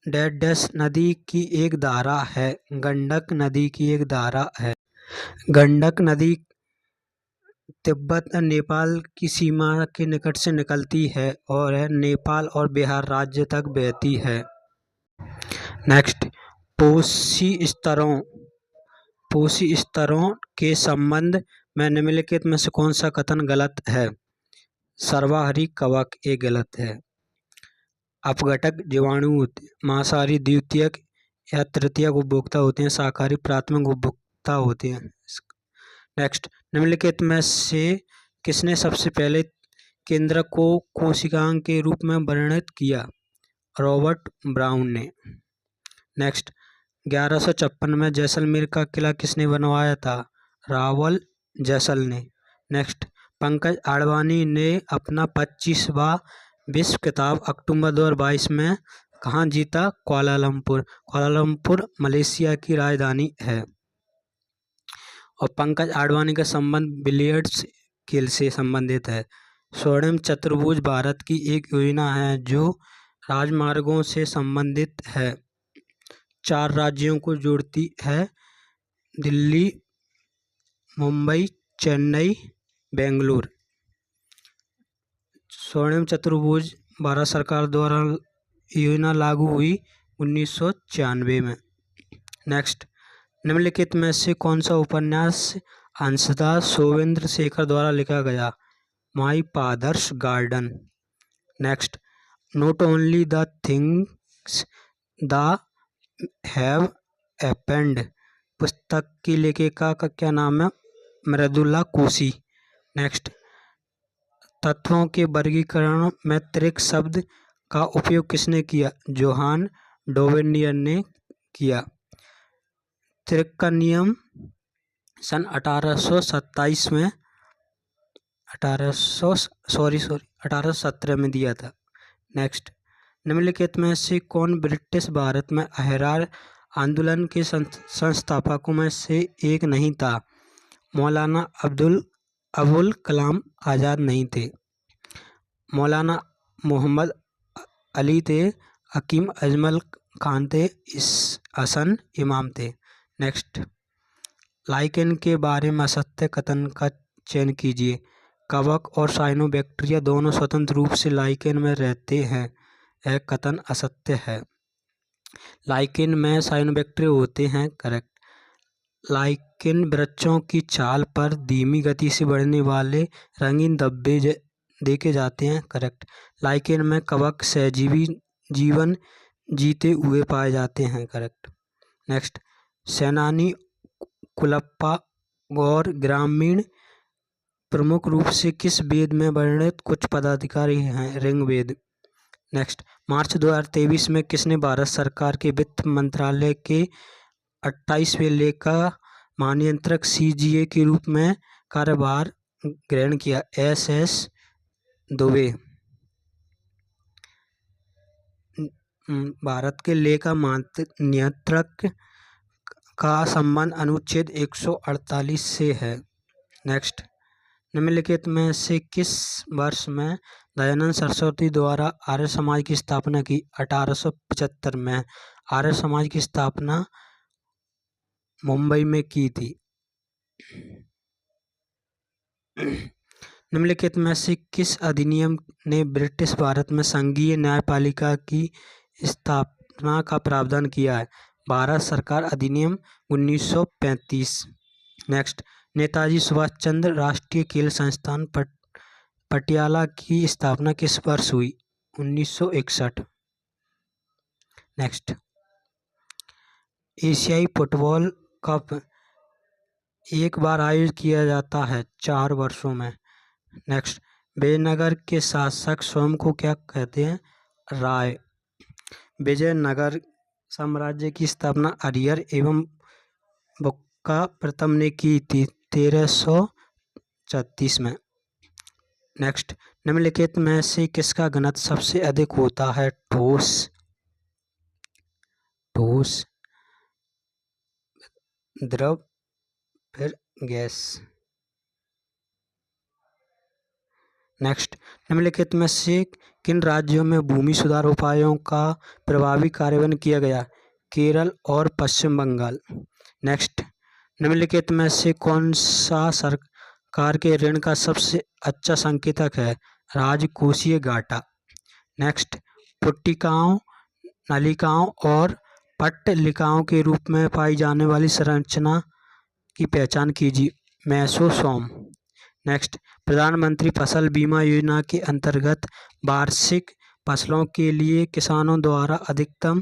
डैश नदी की एक धारा है? गंडक नदी की एक धारा है। गंडक नदी तिब्बत और नेपाल की सीमा के निकट से निकलती है और नेपाल और बिहार राज्य तक बहती है। नेक्स्ट, पोषी स्तरों के संबंध में निम्नलिखित में से कौन सा कथन गलत है? सर्वाहारी कवक, ये गलत है। अपघटक जीवाणु होते हैं। मांसाहारी द्वितीयक या तृतीयक उपभोक्ता होते हैं। शाकाहारी प्राथमिक उपभोक्ता होते हैं। नेक्स्ट, निम्नलिखित में से किसने सबसे पहले केंद्रक को कोशिकांग के रूप में वर्णित किया? रॉबर्ट ब्राउन ने। नेक्स्ट, 1156 में जैसलमेर का किला किसने बनवाया था? रावल जैसल ने। नेक्स्ट, पंकज आडवाणी ने अपना 25वां विश्व खिताब अक्टूबर 2022 में कहाँ जीता? कुआलालंपुर। कुआलालंपुर मलेशिया की राजधानी है। और पंकज आडवाणी का संबंध बिलियर्ड्स खेल से संबंधित है। स्वर्णिम चतुर्भुज भारत की एक योजना है जो राजमार्गों से संबंधित है। 4 राज्यों को जोड़ती है: दिल्ली, मुंबई, चेन्नई, बेंगलुरु। स्वर्णिम चतुर्भुज भारत सरकार द्वारा योजना लागू हुई 1996 में। नेक्स्ट, निम्नलिखित में से कौन सा उपन्यास अंशतः शोवेंद्र शेखर द्वारा लिखा गया? My father's garden. Next, not only the things the have happened पुस्तक की लेखिका का क्या नाम है? मृदुला कोशी। नेक्स्ट, तत्वों के वर्गीकरण में त्रिक शब्द का उपयोग किसने किया? जोहान डोवेनियर ने किया। त्रिक का नियम सन 1827 में 1817 में दिया था। नेक्स्ट, निम्नलिखित में से कौन ब्रिटिश भारत में अहरार आंदोलन के संस्थापकों में से एक नहीं था? मौलाना अबुल कलाम आज़ाद नहीं थे। मौलाना मोहम्मद अली थे। हकीम अजमल खान थे। हसन इमाम थे। नेक्स्ट, लाइकेन के बारे में असत्य कथन का चयन कीजिए। कवक और साइनोबैक्टीरिया दोनों स्वतंत्र रूप से लाइकेन में रहते हैं। यह कथन असत्य है। लाइकेन में साइनोबैक्टीरिया होते हैं। करेक्ट। लाइकेन वृक्षों की छाल पर धीमी गति से बढ़ने वाले रंगीन धब्बे देखे जाते हैं। करेक्ट। लाइकेन में कवक सहजीवी जीवन जीते हुए पाए जाते हैं। करेक्ट। नेक्स्ट, सेनानी कुलप्पा और ग्रामीण प्रमुख रूप से किस वेद में वर्णित कुछ पदाधिकारी हैं? ऋग्वेद। नेक्स्ट, मार्च 2023 में किसने भारत सरकार के वित्त मंत्रालय के 28वें लेखा महानियंत्रक CGA के रूप में कार्यभार ग्रहण किया? SS दुबे। भारत के लेखा महानियंत्रक का संबंध अनुच्छेद 148 से है। नेक्स्ट, निम्नलिखित में से किस वर्ष में दयानंद सरस्वती द्वारा आर्य समाज की स्थापना की? 1875 में। आर्य समाज की स्थापना मुंबई में की थी। निम्नलिखित में से किस अधिनियम ने ब्रिटिश भारत में संघीय न्यायपालिका की स्थापना का प्रावधान किया है? भारत सरकार अधिनियम 1935। नेक्स्ट, नेताजी सुभाष चंद्र राष्ट्रीय खेल संस्थान पटियाला की स्थापना किस वर्ष हुई? 1961। नेक्स्ट, एशियाई फुटबॉल कप एक बार आयोजित किया जाता है 4 वर्षों में। नेक्स्ट, विजयनगर के शासक स्वयं को क्या कहते हैं? राय। विजयनगर साम्राज्य की स्थापना अरियर एवं बुक्का प्रथम ने की थी 1336 में। नेक्स्ट, निम्नलिखित में से किसका घनत्व सबसे अधिक होता है? ठोस। द्रव, फिर गैस। नेक्स्ट, निम्नलिखित में से किन राज्यों में भूमि सुधार उपायों का प्रभावी कार्यान्वयन किया गया? केरल और पश्चिम बंगाल। नेक्स्ट, निम्नलिखित में से कौन सा सरकार के ऋण का सबसे अच्छा संकेतक है? राजकोषीय घाटा। नेक्स्ट, पुट्टिकाओं, नलिकाओं और पट्टलिकाओं के रूप में पाई जाने वाली संरचना की पहचान कीजिए। मेसोसोम। नेक्स्ट, प्रधानमंत्री फसल बीमा योजना के अंतर्गत वार्षिक फसलों के लिए किसानों द्वारा अधिकतम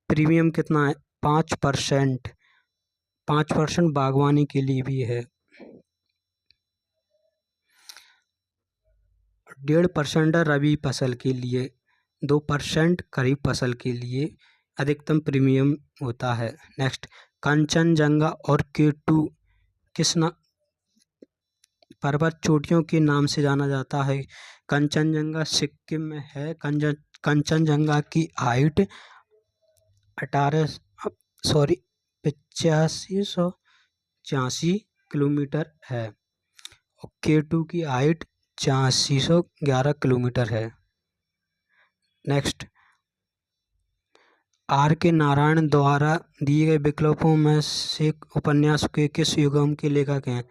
प्रीमियम कितना है? 5%। 5% बागवानी के लिए भी है। 1.5% रबी फसल के लिए, 2% खरीफ फसल के लिए अधिकतम प्रीमियम होता है। नेक्स्ट, कंचनजंगा और K2 किस पर्वत चोटियों के नाम से जाना जाता है? कंचनजंगा सिक्किम में है। कंचनजंगा की हाइट 8584 किलोमीटर है और K2 की हाइट 8611 किलोमीटर है। Next, R.K. नारायण द्वारा दिए गए विकल्पों में से उपन्यास के किस युगम के लेखक हैं?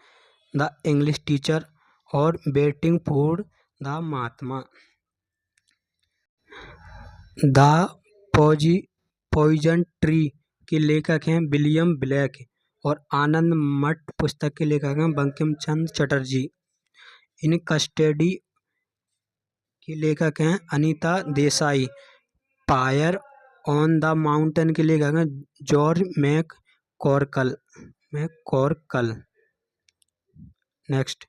द इंग्लिश टीचर और waiting for the Mahatma. The poison tree के लेखक हैं विलियम ब्लेक और आनंद मठ पुस्तक के लेखक हैं बंकिम चंद्र चटर्जी। इन कस्टडी के लेखक हैं Anita Desai. Fire on the mountain के लेखक हैं जॉर्ज मैककॉर्कल। नेक्स्ट,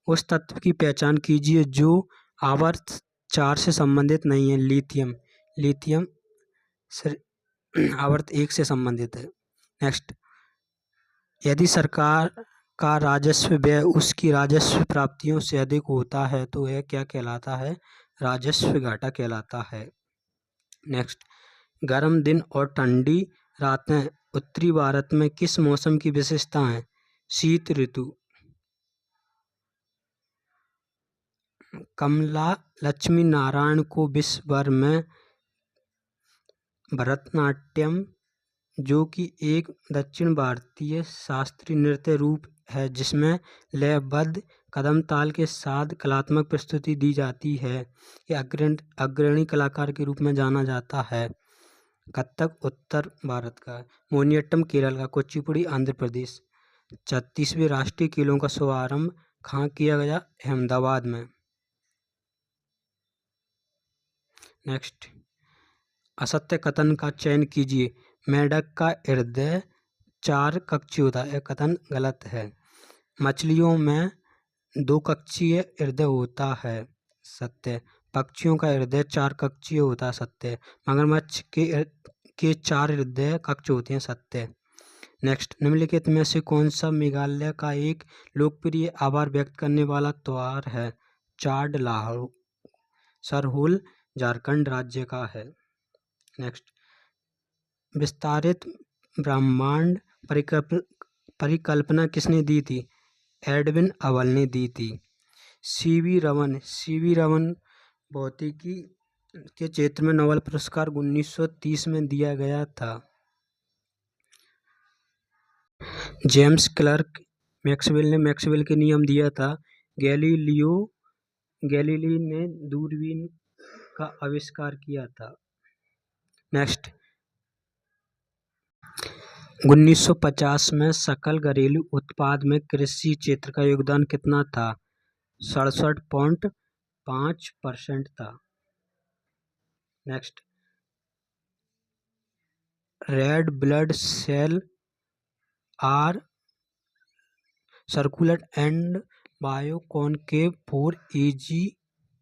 उस तत्व की पहचान कीजिए जो आवर्त 4 से संबंधित नहीं है। लिथियम आवर्त 1 से संबंधित है। नेक्स्ट, यदि सरकार का राजस्व व्यय उसकी राजस्व प्राप्तियों से अधिक होता है तो यह क्या कहलाता है? राजस्व घाटा कहलाता है। नेक्स्ट, गर्म दिन और ठंडी रातें उत्तरी भारत में किस मौसम की विशेषता है? शीत ऋतु। कमला लक्ष्मी नारायण को विश्व भर में भरतनाट्यम, जो कि एक दक्षिण भारतीय शास्त्रीय नृत्य रूप है जिसमें लयबद्ध कदम ताल के साथ कलात्मक प्रस्तुति दी जाती है, के अग्रणी कलाकार के रूप में जाना जाता है। कथक उत्तर भारत का, मोहिनीअट्टम केरल का, कुचिपुड़ी आंध्र प्रदेश। 36वें राष्ट्रीय खेलों का शुभारंभ कहाँ किया गया? अहमदाबाद में। नेक्स्ट, असत्य कथन का चयन कीजिए। मेंढक का हृदय 4 कक्षीय होता है, यह कथन गलत है। मछलियों में 2 कक्षीय हृदय होता है, सत्य। पक्षियों का हृदय 4 कक्षीय होता है, सत्य। मगरमच्छ के 4 हृदय कक्ष होते हैं, सत्य। नेक्स्ट, निम्नलिखित में से कौन सा मेघालय का एक लोकप्रिय आभार व्यक्त करने वाला त्योहार है? चाड लाहौ। सरहुल झारखंड राज्य का है। नेक्स्ट, विस्तारित ब्रह्मांड परिकल्पना किसने दी थी? एडविन हबल ने दी थी। सीवी रमन भौतिकी के क्षेत्र में नोबेल पुरस्कार 1930 में दिया गया था। जेम्स क्लर्क मैक्सवेल ने मैक्सवेल के नियम दिया था। गैलीली ने दूरबीन का आविष्कार किया था। नेक्स्ट, 1950 में सकल घरेलू उत्पाद में कृषि क्षेत्र का योगदान कितना था? 67.5% था। Next, red blood cell are circulate and biconcave for easy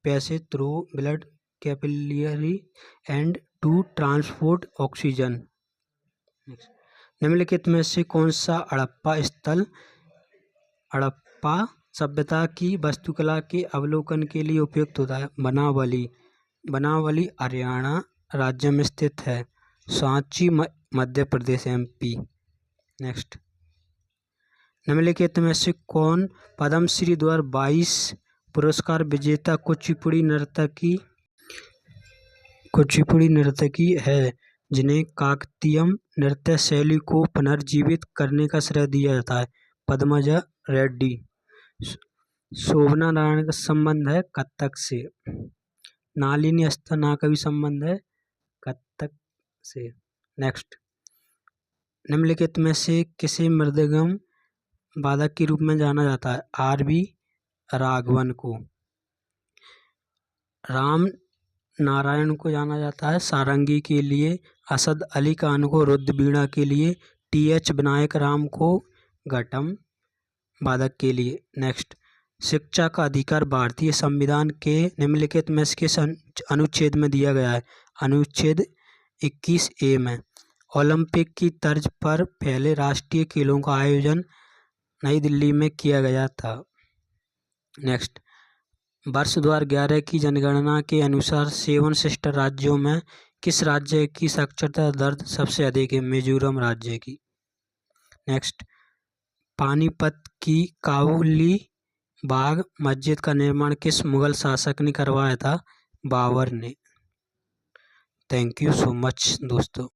passage through blood capillary and to transport oxygen. निम्नलिखित में से कौन सा हड़प्पा सभ्यता की वास्तुकला के अवलोकन के लिए उपयुक्त होता है? बनावली हरियाणा राज्य में स्थित है। सांची मध्य प्रदेश MP। नेक्स्ट, निम्नलिखित में से कौन पद्मश्री 2022 पुरस्कार विजेता कुचिपुड़ी नर्तकी है जिन्हें काकतीयम नृत्य शैली को पुनर्जीवित करने का श्रेय दिया जाता है? पद्मजा रेड्डी। शोभना नारायण का संबंध है कथक से। नालिनी अस्थाना का भी संबंध है कथक से। नेक्स्ट, निम्नलिखित में से किसे मृदंगम वादक के रूप में जाना जाता है? RV राघवन को। राम नारायण को जाना जाता है सारंगी के लिए, असद अली खान को रुद्रवीणा के लिए, टी.एच. विनायक राम को घटम वादक के लिए। नेक्स्ट, शिक्षा का अधिकार भारतीय संविधान के निम्नलिखित में से किस अनुच्छेद में दिया गया है? अनुच्छेद 21A में। ओलंपिक की तर्ज पर पहले राष्ट्रीय खेलों का आयोजन नई दिल्ली में किया गया था। नेक्स्ट, वर्ष 2011 की जनगणना के अनुसार 7 सिस्टर राज्यों में किस राज्य की साक्षरता दर सबसे अधिक है? मिजोरम राज्य की। नेक्स्ट, पानीपत की काबुली बाग मस्जिद का निर्माण किस मुगल शासक ने करवाया था? बाबर ने। थैंक यू सो मच दोस्तों।